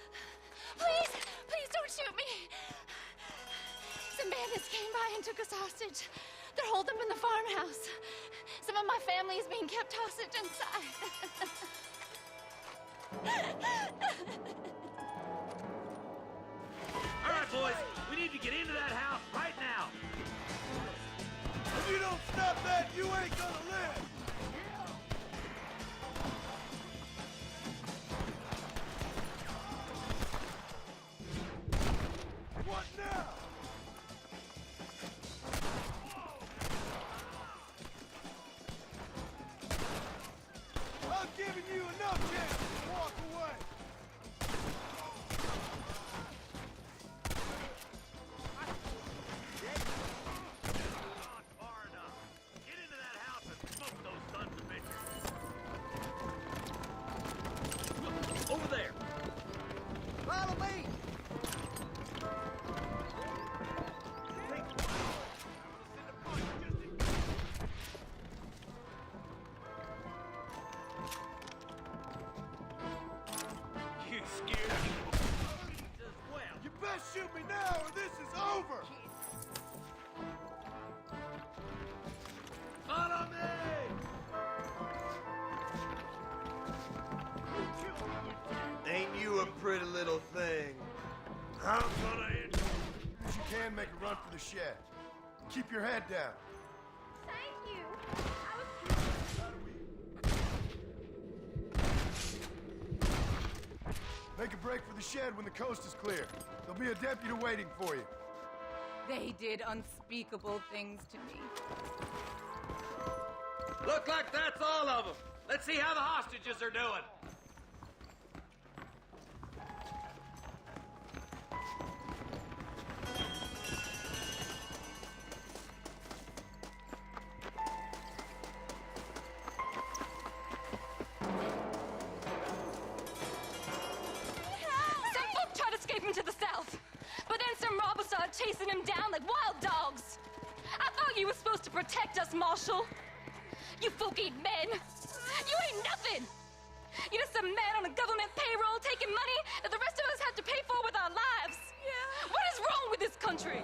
Please don't shoot me. Some bandits came by and took us hostage. They're holed up in the farmhouse. Some of my family is being kept hostage inside. All right, boys, we need to get into that house right now. If you don't stop that, you ain't gonna live! What now? I've given you enough chance to walk away! Not far enough. Get into that house and smoke those sons of bitches. Look, over there. Follow me! You scared me as well. You best shoot me now or this is over! Follow me! Ain't you a pretty little thing? I'm gonna hit you. You can make a run for the shed. Keep your head down. Thank you. Make a break for the shed when the coast is clear. There'll be a deputy waiting for you. They did unspeakable things to me. Look like that's all of them. Let's see how the hostages are doing. Some folk tried escaping to the south, but then some robbers started chasing him down like wild dogs. I thought you were supposed to protect us, Marshal. You folk ain't men. You ain't nothing. You're just a man on a government payroll taking money that the rest of us have to pay for with our lives. Yeah. What is wrong with this country?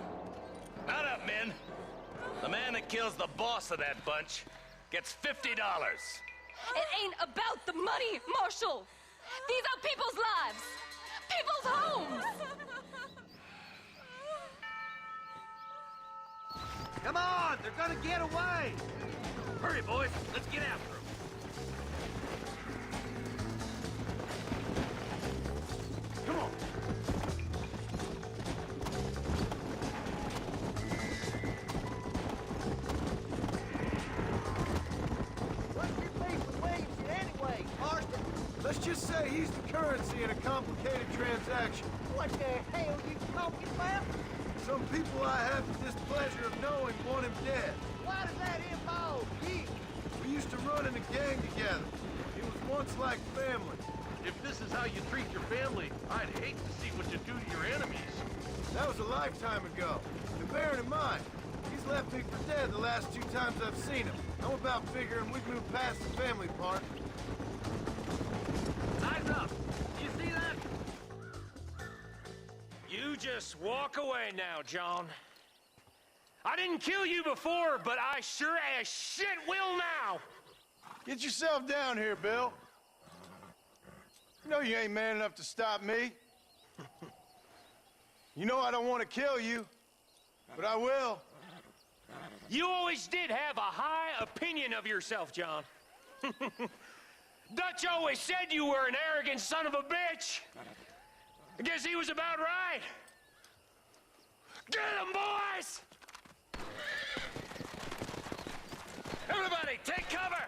Not up, men. The man that kills the boss of that bunch gets $50. It ain't about the money, Marshal. These are people's lives, people's homes. Come on, they're gonna get away! Hurry, boys. Let's get after them. Come on. What's your beef with Williamson anyway, Marston? Let's just say he's the currency in a complicated transaction. What the hell you talking about? Some people I have the displeasure of knowing want him dead. Why does that involve you? We used to run in a gang together. It was once like family. If this is how you treat your family, I'd hate to see what you do to your enemies. That was a lifetime ago. And bearing in mind, he's left me for dead the last 2 times I've seen him. I'm about figuring we've moved past the family part. Eyes up. You see that? You just walk away now, John. I didn't kill you before, but I sure as shit will now. Get yourself down here, Bill. You know you ain't man enough to stop me. You know I don't want to kill you, but I will. You always did have a high opinion of yourself, John. Dutch always said you were an arrogant son of a bitch. I guess he was about right. Get him, boys! Everybody, take cover!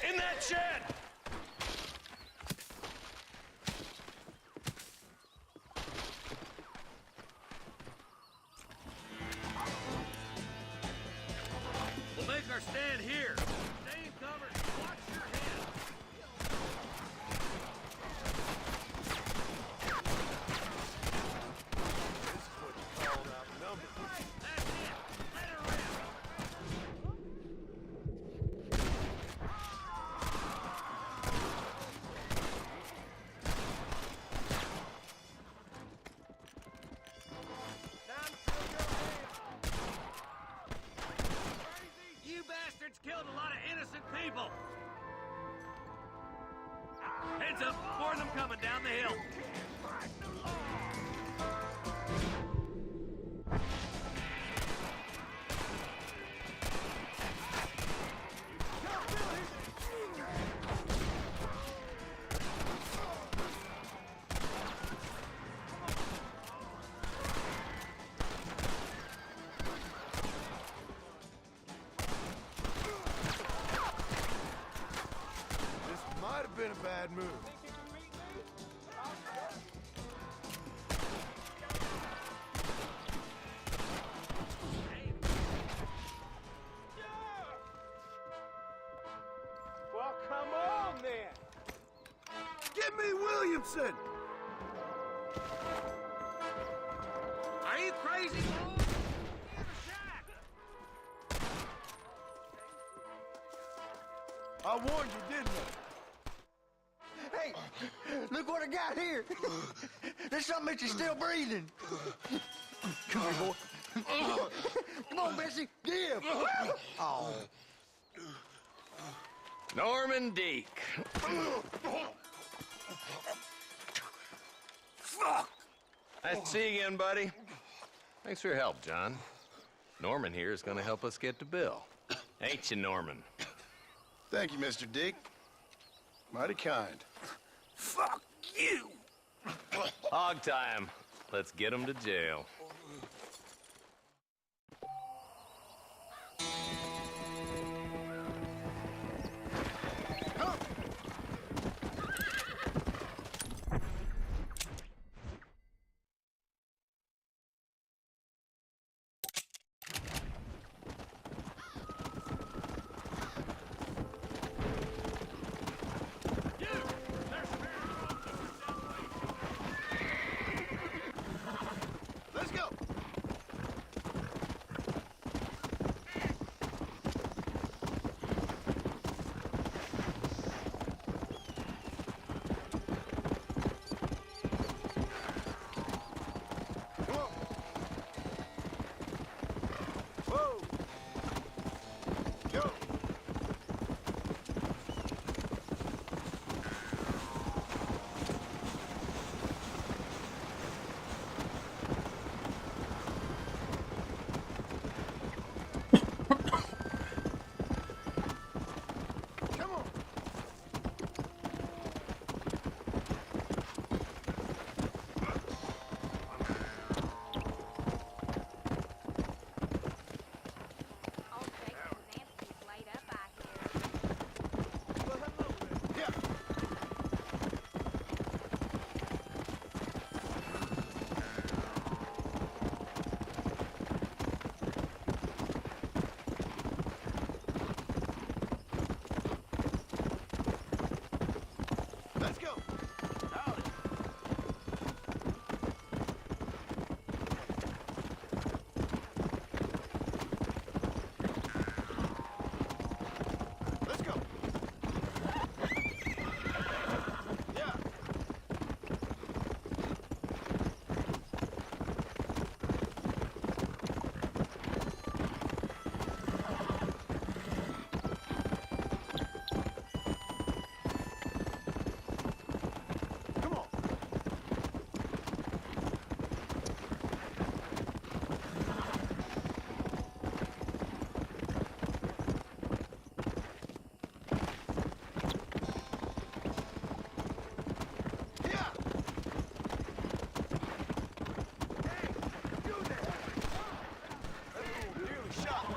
In that shed! We'll make our stand here. Stay in cover. Watch your head. This is what you call outnumbered. That's it. Let her rip. lot of innocent people. Heads up, more of them coming down the hill. Been a bad move. Well, come on then. Give me Williamson. Are you crazy, boy? I warned you, didn't I? Hey, look what I got here. There's something that you're still breathing. Come here, boy. Come on, Bessie, give. Oh. Norman Deek. Fuck! Nice to see you again, buddy. Thanks for your help, John. Norman here is gonna help us get to Bill. Ain't you, Norman? Thank you, Mr. Dick. Mighty kind. Fuck you! Hog time. Let's get him to jail. Let's go. Whoa. Go. Come on. Yeah. Let's go. Let's go. Yeah. Come on. Yeah. Hey, do that. That fool nearly shot me.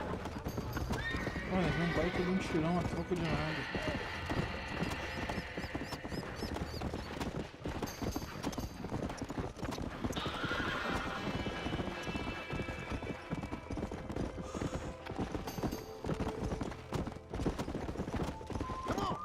Olha, vem um baita de um tirão a troco de nada. Come on.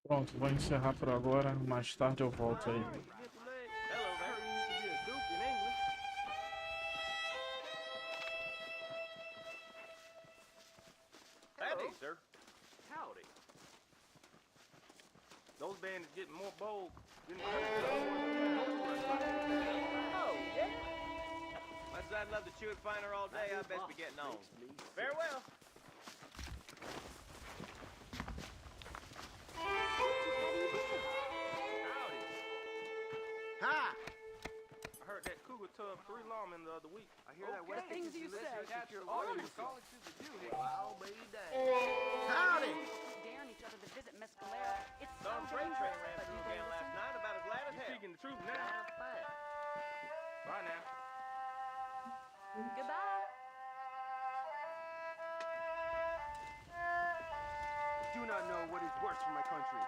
Pronto, vou encerrar por agora. Mais tarde eu volto aí. Howdy, sir. Howdy. Those bandits getting more bold. Oh, yeah? Much as I'd love to chew it finer all day, I best be getting on. Farewell. Howdy. Hi. I heard that cougar tubbed 3 lawmen the other week. I hear that West things you said. That's all you call it to the Jew here. I'll be damned. Howdy. Daring each other to visit Mescalera. It's so Some freight train dangerous. ran through again last night, about as glad as hell. Speaking the truth now. Bye now. Goodbye. Do not know what is worse for my country.